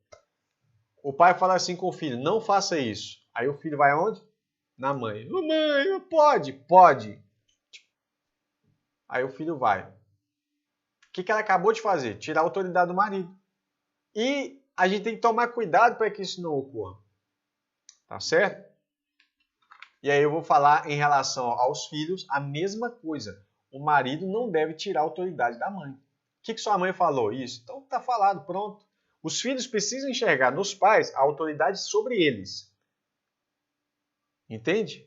O pai fala assim com o filho, não faça isso. Aí o filho vai aonde? Na mãe. Mãe, pode? Pode. Aí o filho vai. O que ela acabou de fazer? Tirar a autoridade do marido. E a gente tem que tomar cuidado para que isso não ocorra. Tá certo? E aí eu vou falar em relação aos filhos a mesma coisa. O marido não deve tirar a autoridade da mãe. O que sua mãe falou? Isso. Então tá falado, pronto. Os filhos precisam enxergar nos pais a autoridade sobre eles. Entende?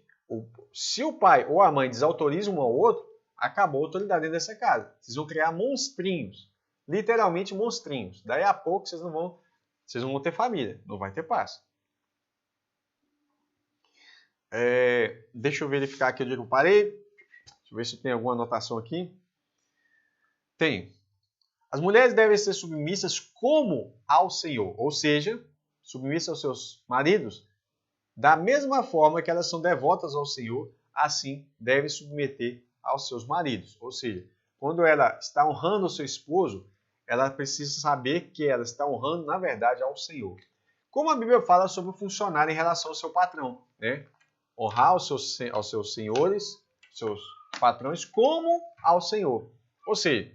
Se o pai ou a mãe desautorizam um ao outro, acabou a autoridade dentro dessa casa. Vocês vão criar monstrinhos. Literalmente monstrinhos. Daí a pouco vocês não vão ter família. Não vai ter paz. Deixa eu verificar aqui onde eu parei. Deixa eu ver se tem alguma anotação aqui. Tem. As mulheres devem ser submissas como ao Senhor. Ou seja, submissas aos seus maridos. Da mesma forma que elas são devotas ao Senhor, assim devem submeter aos seus maridos. Ou seja, quando ela está honrando o seu esposo, ela precisa saber que ela está honrando, na verdade, ao Senhor. Como a Bíblia fala sobre o funcionário em relação ao seu patrão, né? Honrar aos seus senhores, seus patrões, como ao Senhor. Ou seja,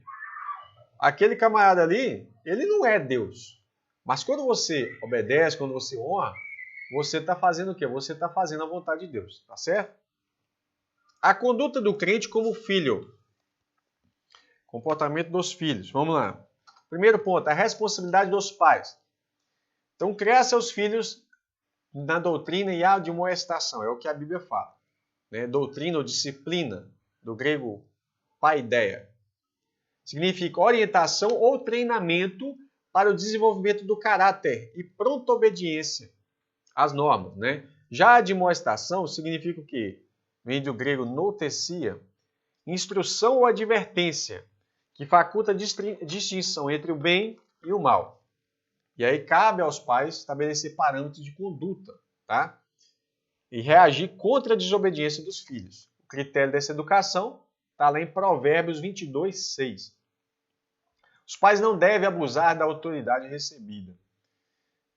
aquele camarada ali, ele não é Deus. Mas quando você obedece, quando você honra, você está fazendo o quê? Você está fazendo a vontade de Deus, tá certo? A conduta do crente como filho. Comportamento dos filhos. Vamos lá. Primeiro ponto, a responsabilidade dos pais. Então, criar seus filhos na doutrina e admoestação. É o que a Bíblia fala. Né? Doutrina ou disciplina, do grego paideia. Significa orientação ou treinamento para o desenvolvimento do caráter e pronta obediência às normas. Né? Já a admoestação significa o quê? Vem do grego notecia, instrução ou advertência, que faculta distinção entre o bem e o mal. E aí cabe aos pais estabelecer parâmetros de conduta, tá? E reagir contra a desobediência dos filhos. O critério dessa educação está lá em Provérbios 22, 6. Os pais não devem abusar da autoridade recebida.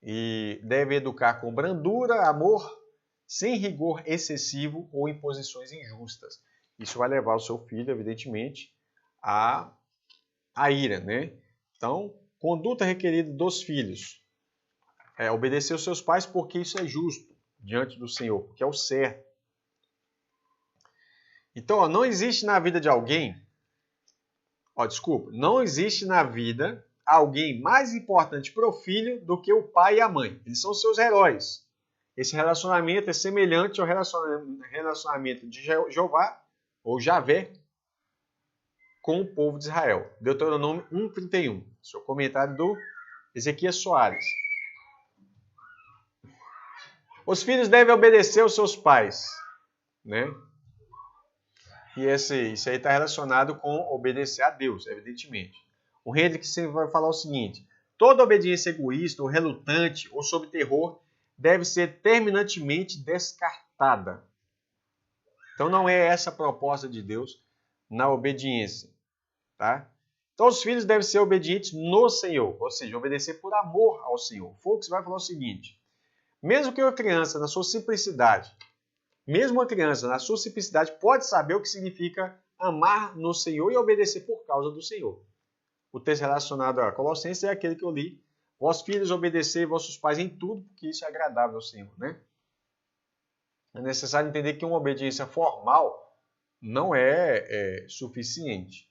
E devem educar com brandura, amor, sem rigor excessivo ou imposições injustas. Isso vai levar o seu filho, evidentemente, à ira, né? Então, conduta requerida dos filhos. Obedecer aos seus pais porque isso é justo diante do Senhor, porque é o certo. Então, não existe na vida de alguém, não existe na vida alguém mais importante para o filho do que o pai e a mãe. Eles são seus heróis. Esse relacionamento é semelhante ao relacionamento de Jeová, ou Javé, com o povo de Israel. Deuteronômio 1:31. Seu comentário do Ezequias Soares. Os filhos devem obedecer aos seus pais, né? E isso aí está relacionado com obedecer a Deus, evidentemente. O Hendrickson vai falar o seguinte: toda obediência egoísta, ou relutante, ou sob terror, deve ser terminantemente descartada. Então não é essa a proposta de Deus na obediência, tá? Então os filhos devem ser obedientes no Senhor, ou seja, obedecer por amor ao Senhor. Fux vai falar o seguinte: mesmo que uma criança na sua simplicidade pode saber o que significa amar no Senhor e obedecer por causa do Senhor. O texto relacionado a Colossenses é aquele que eu li. Vós filhos, obedecei vossos pais em tudo, porque isso é agradável ao Senhor, né? É necessário entender que uma obediência formal não é suficiente,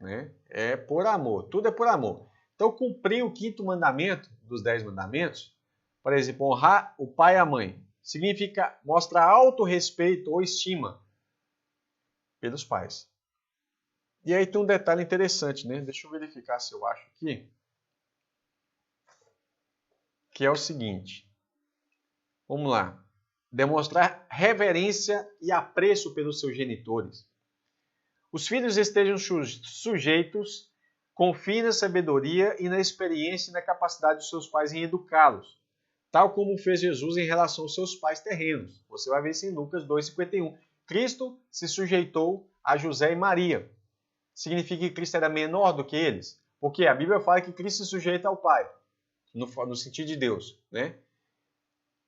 né? É por amor, tudo é por amor. Então, cumprir o 5º mandamento dos 10 mandamentos Por exemplo, honrar o pai e a mãe significa mostrar autorrespeito ou estima pelos pais. E aí tem um detalhe interessante, né? Deixa eu verificar se eu acho aqui. Que é o seguinte. Vamos lá. Demonstrar reverência e apreço pelos seus genitores. Os filhos estejam sujeitos, confiem na sabedoria e na experiência e na capacidade dos seus pais em educá-los, tal como fez Jesus em relação aos seus pais terrenos. Você vai ver isso em Lucas 2,51. Cristo se sujeitou a José e Maria. Significa que Cristo era menor do que eles? Porque a Bíblia fala que Cristo se sujeita ao Pai, no sentido de Deus, né?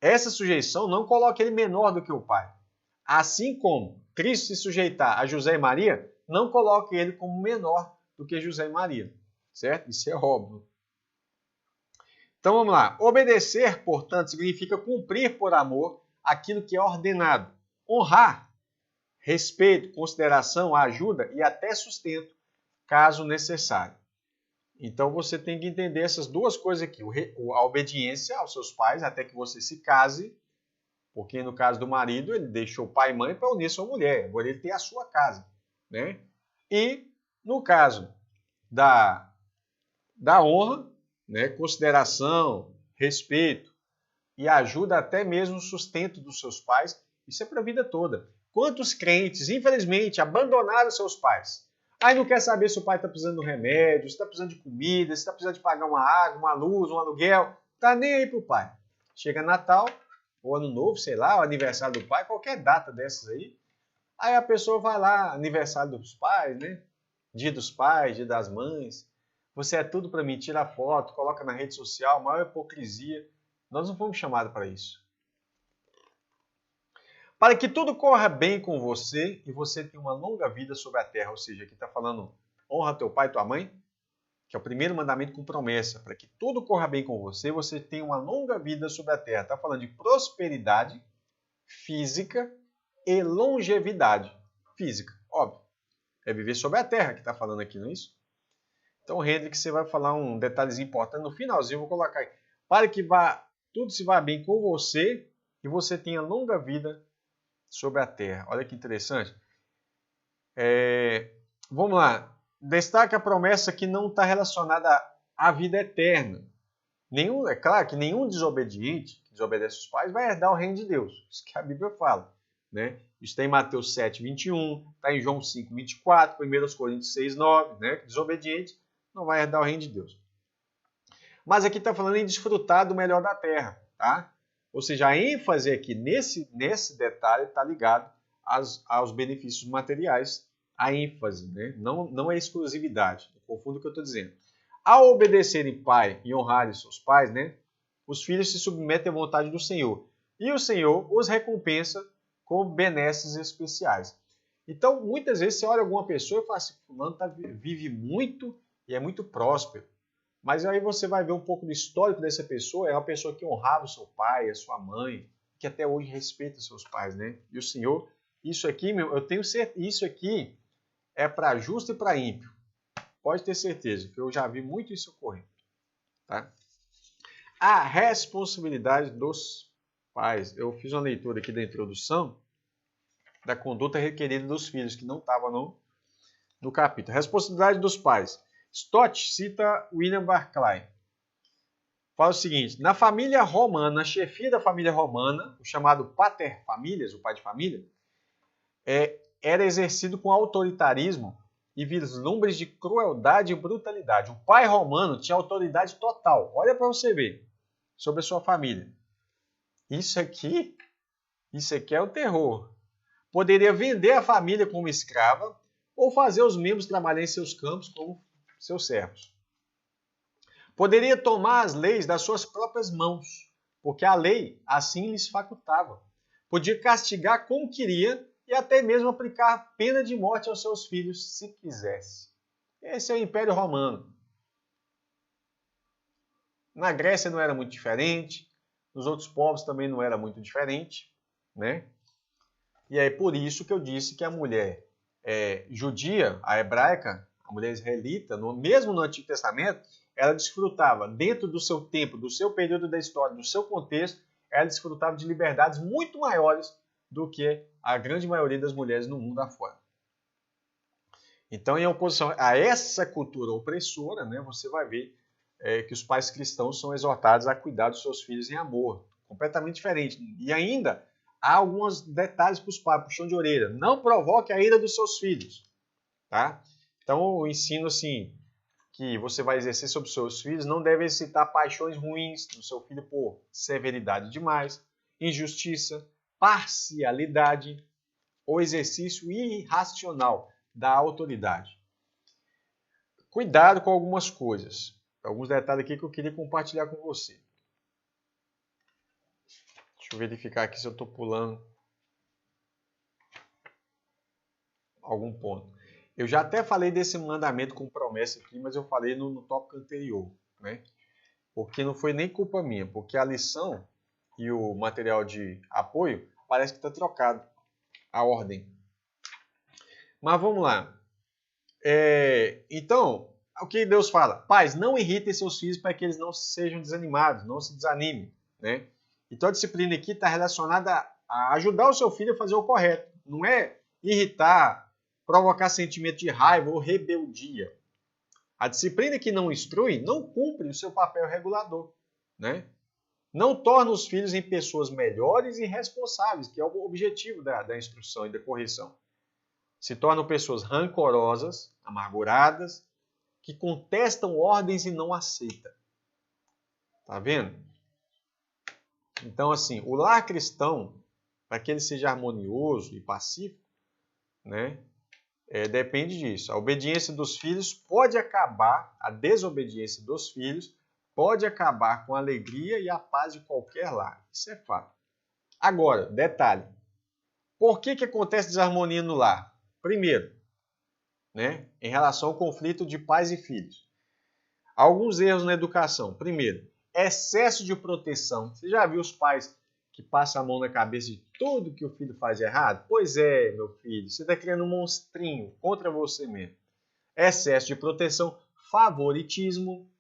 Essa sujeição não coloca ele menor do que o Pai. Assim como Cristo se sujeitar a José e Maria, não coloca ele como menor do que José e Maria, certo? Isso é óbvio. Então vamos lá. Obedecer, portanto, significa cumprir por amor aquilo que é ordenado. Honrar, respeito, consideração, ajuda e até sustento, caso necessário. Então você tem que entender essas duas coisas aqui. A obediência aos seus pais até que você se case, porque no caso do marido, ele deixou pai e mãe para unir sua mulher. Agora ele tem a sua casa, né? E no caso da honra, né, consideração, respeito e ajuda até mesmo o sustento dos seus pais, isso é para a vida toda. Quantos crentes, infelizmente, abandonaram seus pais? Aí não quer saber se o pai está precisando de um remédio, se está precisando de comida, se está precisando de pagar uma água, uma luz, um aluguel. Está nem aí para o pai. Chega Natal, ou Ano Novo, sei lá, o aniversário do pai, qualquer data dessas aí. Aí a pessoa vai lá, aniversário dos pais, né? Dia dos pais, dia das mães. Você é tudo para mim, tira foto, coloca na rede social, maior hipocrisia. Nós não fomos chamados para isso. Para que tudo corra bem com você e você tenha uma longa vida sobre a terra. Ou seja, aqui está falando, honra teu pai e tua mãe, que é o primeiro mandamento com promessa. Para que tudo corra bem com você, você tenha uma longa vida sobre a terra. Está falando de prosperidade física e longevidade física. Óbvio, é viver sobre a terra que está falando aqui, não é isso? Então, Hendrik, você vai falar um detalhezinho importante. No finalzinho, eu vou colocar aí. Para que tudo se vá bem com você e você tenha longa vida sobre a terra. Olha que interessante. Vamos lá. Destaca a promessa que não está relacionada à vida eterna. É claro que nenhum desobediente, que desobedece aos pais, vai herdar o reino de Deus. Isso que a Bíblia fala. Né? Isso está em Mateus 7, 21, está em João 5, 24, 1 Coríntios 6, 9. Né? Desobediente não vai herdar o reino de Deus. Mas aqui está falando em desfrutar do melhor da terra. Tá? Ou seja, a ênfase aqui nesse detalhe está ligado aos benefícios materiais. A ênfase, né? Não é exclusividade. Não confunda o que eu estou dizendo. Ao obedecerem pai e honrarem seus pais, né? Os filhos se submetem à vontade do Senhor. E o Senhor os recompensa com benesses especiais. Então, muitas vezes você olha alguma pessoa e fala assim, fulano vive muito e é muito próspero. Mas aí você vai ver um pouco do histórico dessa pessoa, é uma pessoa que honrava o seu pai, a sua mãe, que até hoje respeita seus pais, né? E o Senhor, isso aqui, eu tenho certeza, isso aqui é para justo e para ímpio. Pode ter certeza, que eu já vi muito isso ocorrendo. Tá? A responsabilidade dos pais. Eu fiz uma leitura aqui da introdução da conduta requerida dos filhos, que não estava no capítulo. Responsabilidade dos pais. Stott cita William Barclay. Fala o seguinte, na família romana, a chefia da família romana, o chamado pater familias, o pai de família, era exercido com autoritarismo e vislumbres de crueldade e brutalidade. O pai romano tinha autoridade total. Olha para você ver sobre a sua família. Isso aqui é o terror. Poderia vender a família como escrava ou fazer os membros trabalhar em seus campos como seus servos. Poderia tomar as leis das suas próprias mãos, porque a lei assim lhes facultava. Podia castigar como queria e até mesmo aplicar pena de morte aos seus filhos, se quisesse. Esse é o Império Romano. Na Grécia não era muito diferente, nos outros povos também não era muito diferente, né? E é por isso que eu disse que a mulher judia, a hebraica, a mulher israelita, mesmo no Antigo Testamento, ela desfrutava, dentro do seu tempo, do seu período da história, do seu contexto, ela desfrutava de liberdades muito maiores do que a grande maioria das mulheres no mundo afora. Então, em oposição a essa cultura opressora, né, você vai ver que os pais cristãos são exortados a cuidar dos seus filhos em amor. Completamente diferente. E ainda, há alguns detalhes para os pais, puxão de orelha. Não provoque a ira dos seus filhos. Tá? Então, o ensino assim, que você vai exercer sobre os seus filhos não deve excitar paixões ruins no seu filho por severidade demais, injustiça, parcialidade ou exercício irracional da autoridade. Cuidado com algumas coisas. Alguns detalhes aqui que eu queria compartilhar com você. Deixa eu verificar aqui se eu estou pulando algum ponto. Eu já até falei desse mandamento com promessa aqui, mas eu falei no tópico anterior, né? Porque não foi nem culpa minha, porque a lição e o material de apoio parece que está trocado, a ordem. Mas vamos lá. Então, o que Deus fala? Pais, não irritem seus filhos para que eles não sejam desanimados, não se desanimem, né? Então a disciplina aqui está relacionada a ajudar o seu filho a fazer o correto. Não é irritar, provocar sentimento de raiva ou rebeldia. A disciplina que não instrui não cumpre o seu papel regulador, né? Não torna os filhos em pessoas melhores e responsáveis, que é o objetivo da instrução e da correção. Se tornam pessoas rancorosas, amarguradas, que contestam ordens e não aceitam. Tá vendo? Então, assim, o lar cristão, para que ele seja harmonioso e pacífico, né, depende disso. A obediência dos filhos pode acabar, a desobediência dos filhos pode acabar com a alegria e a paz de qualquer lar. Isso é fato. Agora, detalhe. Por que acontece desarmonia no lar? Primeiro, né, em relação ao conflito de pais e filhos. Alguns erros na educação. Primeiro, excesso de proteção. Você já viu os pais que passam a mão na cabeça de tudo que o filho faz de errado? Pois é, meu filho, você está criando um monstrinho contra você mesmo. Excesso de proteção, favoritismo.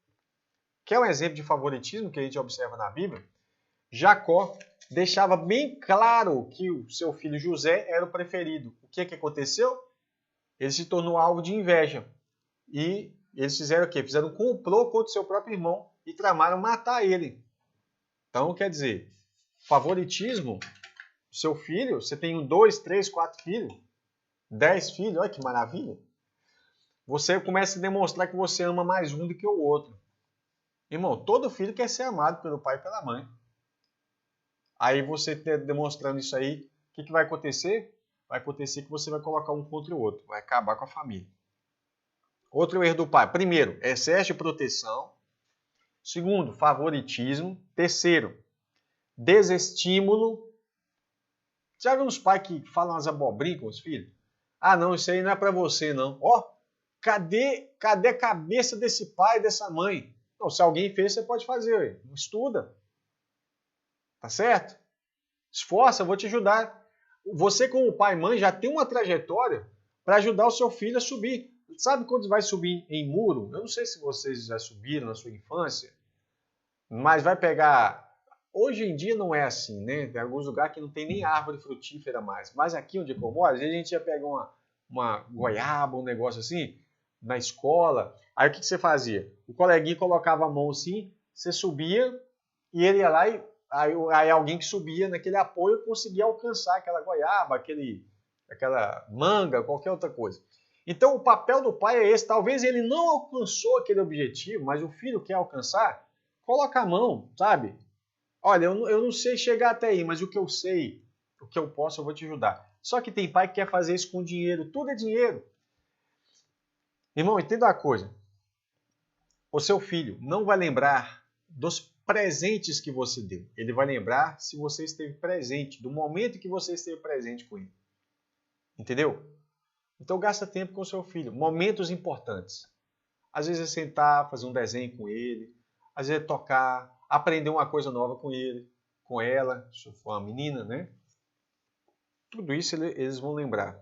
Quer um exemplo de favoritismo que a gente observa na Bíblia? Jacó deixava bem claro que o seu filho José era o preferido. O que aconteceu? Ele se tornou alvo de inveja. E eles fizeram o quê? Fizeram um complô contra o seu próprio irmão e tramaram matar ele. Então, quer dizer, favoritismo, seu filho, você tem 1, 2, 3, 4 filhos, 10 filhos, olha que maravilha. Você começa a demonstrar que você ama mais um do que o outro. Irmão, todo filho quer ser amado pelo pai e pela mãe. Aí você demonstrando isso aí, o que vai acontecer? Vai acontecer que você vai colocar um contra o outro, vai acabar com a família. Outro erro do pai. Primeiro, excesso de proteção. Segundo, favoritismo. Terceiro, desestímulo. Já viu uns pais que falam as abobrinhas com os filhos? Ah, não, isso aí não é para você, não. Ó, cadê a cabeça desse pai e dessa mãe? Não, se alguém fez, você pode fazer. Estuda. Tá certo? Esforça, eu vou te ajudar. Você, como pai e mãe, já tem uma trajetória para ajudar o seu filho a subir. Sabe quando vai subir em muro? Eu não sei se vocês já subiram na sua infância, mas vai pegar... Hoje em dia não é assim, né? Tem alguns lugares que não tem nem árvore frutífera mais. Mas aqui onde eu moro, às vezes a gente ia pegar uma goiaba, um negócio assim, na escola. Aí o que você fazia? O coleguinha colocava a mão assim, você subia e ele ia lá e aí alguém que subia naquele apoio conseguia alcançar aquela goiaba, aquela manga, qualquer outra coisa. Então o papel do pai é esse. Talvez ele não alcançou aquele objetivo, mas o filho quer alcançar, coloca a mão, sabe? Olha, eu não sei chegar até aí, mas o que eu sei, o que eu posso, eu vou te ajudar. Só que tem pai que quer fazer isso com dinheiro. Tudo é dinheiro. Irmão, entenda uma coisa. O seu filho não vai lembrar dos presentes que você deu. Ele vai lembrar se você esteve presente, do momento que você esteve presente com ele. Entendeu? Então gasta tempo com o seu filho. Momentos importantes. Às vezes é sentar, fazer um desenho com ele. Às vezes é tocar, aprender uma coisa nova com ele, com ela, se for uma menina, né? Tudo isso eles vão lembrar.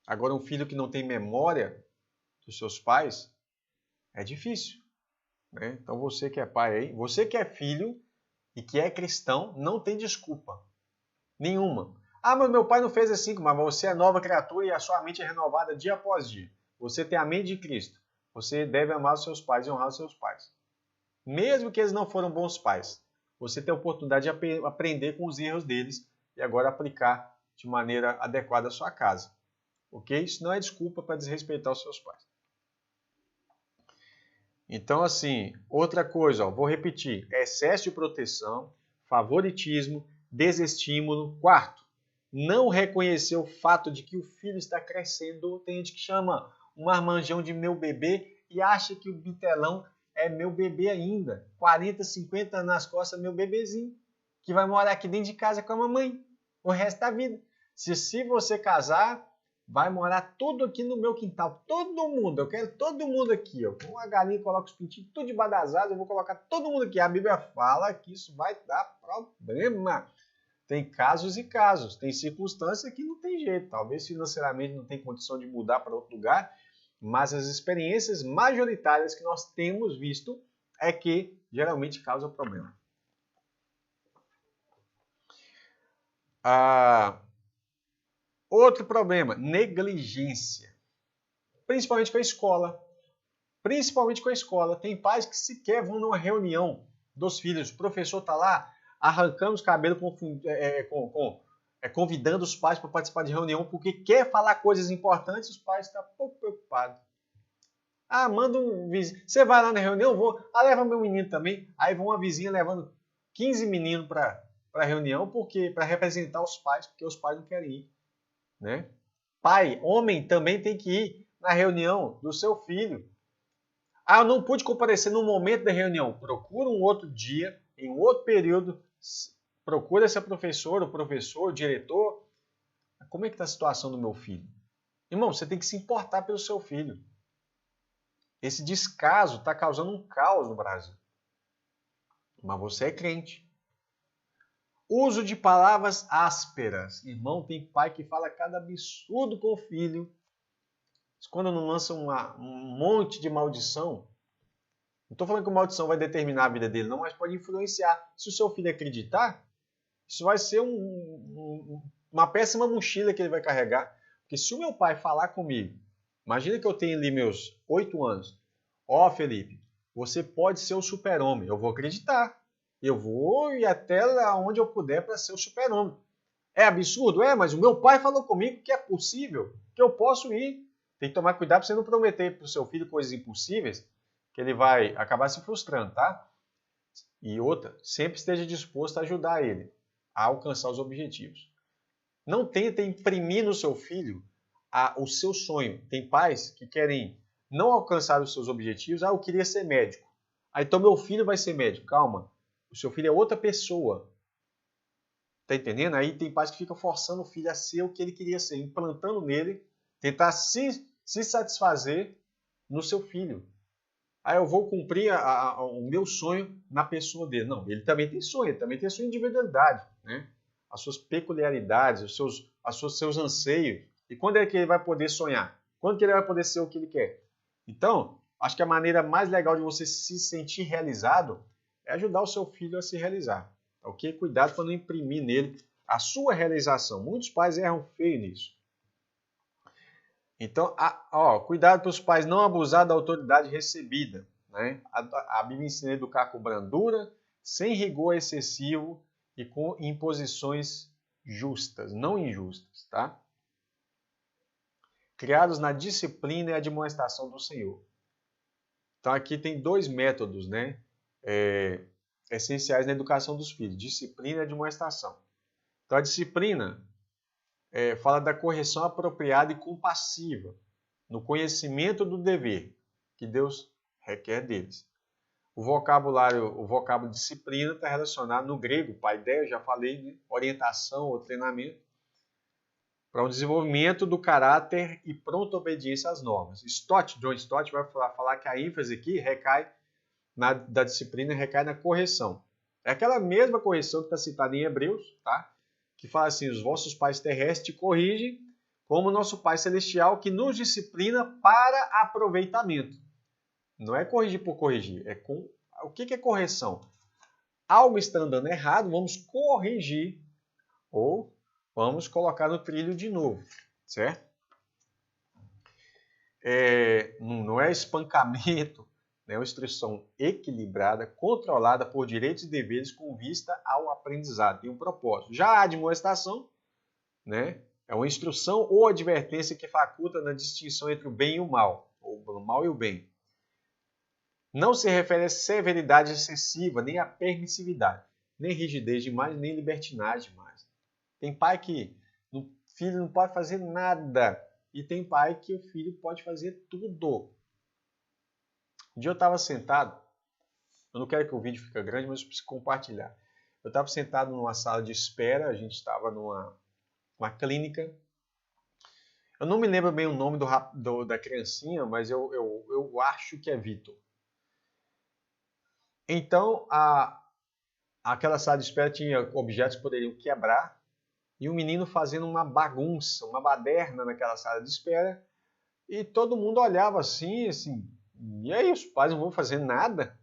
Agora, um filho que não tem memória dos seus pais, é difícil, né? Então, você que é pai aí, você que é filho e que é cristão, não tem desculpa nenhuma. Ah, mas meu pai não fez assim, mas você é nova criatura e a sua mente é renovada dia após dia. Você tem a mente de Cristo. Você deve amar os seus pais e honrar os seus pais. Mesmo que eles não foram bons pais, você tem a oportunidade de aprender com os erros deles e agora aplicar de maneira adequada a sua casa. Ok? Isso não é desculpa para desrespeitar os seus pais. Então, assim, outra coisa, ó, vou repetir: excesso de proteção, favoritismo, desestímulo. Quarto, não reconhecer o fato de que o filho está crescendo. Tem gente que chama um marmanjão de meu bebê e acha que o bitelão é meu bebê ainda. 40, 50 anos nas costas, meu bebezinho, que vai morar aqui dentro de casa com a mamãe o resto da vida. Se você casar, vai morar tudo aqui no meu quintal. Todo mundo, eu quero todo mundo aqui. Ó. Com a galinha, coloca os pintinhos tudo debaixo das asas, eu vou colocar todo mundo aqui. A Bíblia fala que isso vai dar problema. Tem casos e casos, tem circunstâncias que não tem jeito. Talvez financeiramente não tem condição de mudar para outro lugar, mas as experiências majoritárias que nós temos visto é que geralmente causa problema. Outro problema, negligência. Principalmente com a escola. Principalmente com a escola. Tem pais que sequer vão numa reunião dos filhos. O professor está lá arrancando os cabelos, convidando os pais para participar de reunião porque quer falar coisas importantes, os pais estão pouco preocupados. Ah, manda um vizinho. Você vai lá na reunião? Vou. Ah, leva meu menino também. Aí vão uma vizinha levando 15 meninos para a reunião para representar os pais, porque os pais não querem ir. Né? Pai, homem, também tem que ir na reunião do seu filho. Ah, eu não pude comparecer no momento da reunião. Procura um outro dia, em um outro período, procura essa professora, o professor, o diretor. Como é que está a situação do meu filho? Irmão, você tem que se importar pelo seu filho. Esse descaso está causando um caos no Brasil. Mas você é crente. Uso de palavras ásperas. Irmão, tem pai que fala cada absurdo com o filho. Quando não lança um monte de maldição, não estou falando que a maldição vai determinar a vida dele, não, mas pode influenciar. Se o seu filho acreditar, isso vai ser uma péssima mochila que ele vai carregar. Porque se o meu pai falar comigo, imagina que eu tenho ali meus 8 anos. Ó, Felipe, você pode ser o super-homem. Eu vou acreditar. Eu vou ir até lá onde eu puder para ser o super-homem. É absurdo? É, mas o meu pai falou comigo que é possível, que eu posso ir. Tem que tomar cuidado para você não prometer para o seu filho coisas impossíveis, que ele vai acabar se frustrando, tá? E outra, sempre esteja disposto a ajudar ele a alcançar os objetivos. Não tenta imprimir no seu filho o seu sonho. Tem pais que querem não alcançar os seus objetivos. Ah, eu queria ser médico. Ah, então meu filho vai ser médico. Calma, o seu filho é outra pessoa. Tá entendendo? Aí tem pais que ficam forçando o filho a ser o que ele queria ser, implantando nele, tentar se satisfazer no seu filho. Aí eu vou cumprir o meu sonho na pessoa dele. Não, ele também tem sonho, ele também tem a sua individualidade, né? As suas peculiaridades, os seus anseios. E quando é que ele vai poder sonhar? Quando que ele vai poder ser o que ele quer? Então, acho que a maneira mais legal de você se sentir realizado é ajudar o seu filho a se realizar. Ok? Cuidado para não imprimir nele a sua realização. Muitos pais erram feio nisso. Então, cuidado para os pais não abusar da autoridade recebida. Né? A Bíblia ensina a educar com brandura, sem rigor excessivo e com imposições justas, não injustas. Tá? Criados na disciplina e admoestação do Senhor. Então, aqui tem 2 métodos, né? Essenciais na educação dos filhos: disciplina e admoestação. Então, a disciplina fala da correção apropriada e compassiva, no conhecimento do dever que Deus requer deles. O vocábulo disciplina está relacionado no grego, paideia, eu já falei, né? Orientação ou treinamento, para o desenvolvimento do caráter e pronta obediência às normas. John Stott vai falar que a ênfase aqui da disciplina recai na correção. É aquela mesma correção que está citada em Hebreus, tá? Que fala assim: os vossos pais terrestres te corrigem como nosso Pai Celestial, que nos disciplina para aproveitamento. Não é corrigir por corrigir. O que é correção? Algo está andando errado, vamos corrigir ou vamos colocar no trilho de novo, certo? Não é espancamento, é uma instrução equilibrada, controlada por direitos e deveres com vista ao aprendizado, tem um propósito. Já a admoestação, né, é uma instrução ou advertência que faculta na distinção entre o bem e o mal, ou o mal e o bem. Não se refere a severidade excessiva, nem a permissividade, nem rigidez demais, nem libertinagem demais. Tem pai que o filho não pode fazer nada, e tem pai que o filho pode fazer tudo. Um dia eu estava sentado, eu não quero que o vídeo fique grande, mas eu preciso compartilhar. Eu estava sentado numa sala de espera, a gente estava numa clínica. Eu não me lembro bem o nome da criancinha, mas eu acho que é Vitor. Então, aquela sala de espera tinha objetos que poderiam quebrar, e o menino fazendo uma bagunça, uma baderna naquela sala de espera, e todo mundo olhava assim, e aí os pais não vão fazer nada?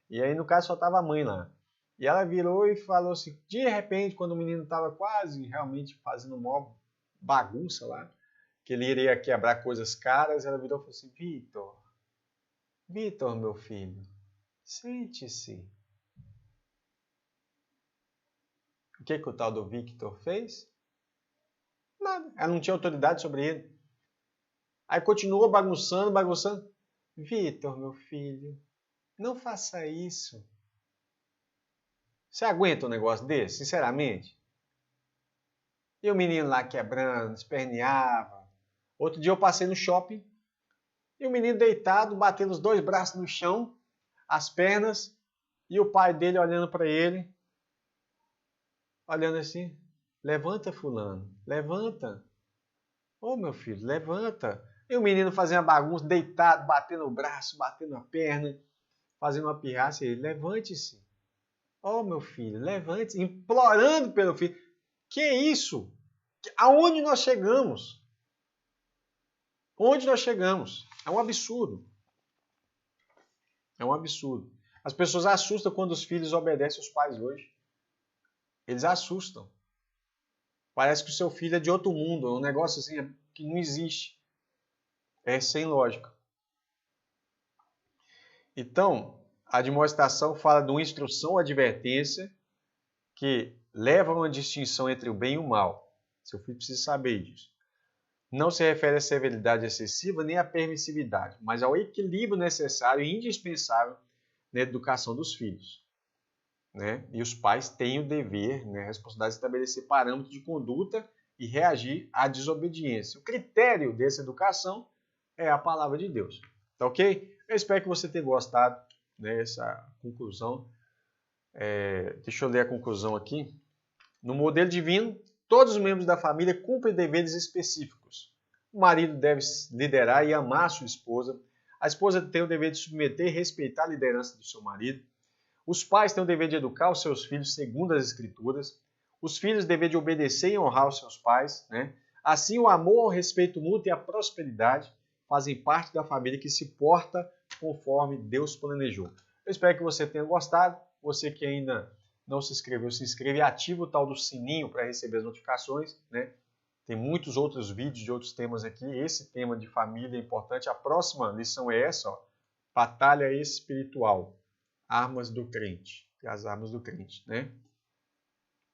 E aí no caso só estava a mãe lá. E ela virou e falou assim, de repente, quando o menino estava quase realmente fazendo uma bagunça lá, que ele iria quebrar coisas caras, ela virou e falou assim, Vitor, meu filho, sente-se. O que o tal do Victor fez? Nada. Ela não tinha autoridade sobre ele. Aí continuou bagunçando. Vitor, meu filho, não faça isso. Você aguenta um negócio desse, sinceramente? E o menino lá quebrando, esperneava. Outro dia eu passei no shopping e o menino deitado, batendo os dois braços no chão, as pernas, e o pai dele olhando para ele, olhando assim, levanta fulano, levanta. Ô meu filho, levanta. E o menino fazendo a bagunça, deitado, batendo o braço, batendo a perna, fazendo uma pirraça, e ele, levante-se. Ô meu filho, levante-se, implorando pelo filho. Que isso? Aonde nós chegamos? Onde nós chegamos? É um absurdo. É um absurdo. As pessoas assustam quando os filhos obedecem os pais hoje. Eles assustam. Parece que o seu filho é de outro mundo, é um negócio assim que não existe. É sem lógica. Então, a admoestação fala de uma instrução ou advertência que leva a uma distinção entre o bem e o mal. Seu filho precisa saber disso. Não se refere à severidade excessiva nem à permissividade, mas ao equilíbrio necessário e indispensável na educação dos filhos. Né? E os pais têm o dever, a responsabilidade de estabelecer parâmetros de conduta e reagir à desobediência. O critério dessa educação é a palavra de Deus. Tá ok? Eu espero que você tenha gostado dessa conclusão. Deixa eu ler a conclusão aqui. No modelo divino, todos os membros da família cumprem deveres específicos. O marido deve liderar e amar sua esposa. A esposa tem o dever de submeter e respeitar a liderança do seu marido. Os pais têm o dever de educar os seus filhos segundo as Escrituras. Os filhos têm o dever de obedecer e honrar os seus pais. Assim, o amor, o respeito mútuo e a prosperidade fazem parte da família que se porta conforme Deus planejou. Eu espero que você tenha gostado. Você que ainda não se inscreveu, se inscreva e ativa o tal do sininho para receber as notificações. Tem muitos outros vídeos de outros temas aqui. Esse tema de família é importante. A próxima lição é essa, batalha espiritual. Armas do crente. As armas do crente,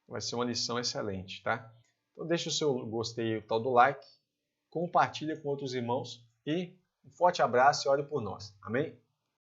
Vai ser uma lição excelente, tá? Então deixa o seu gostei, o tal do like, compartilha com outros irmãos e um forte abraço e ore por nós. Amém?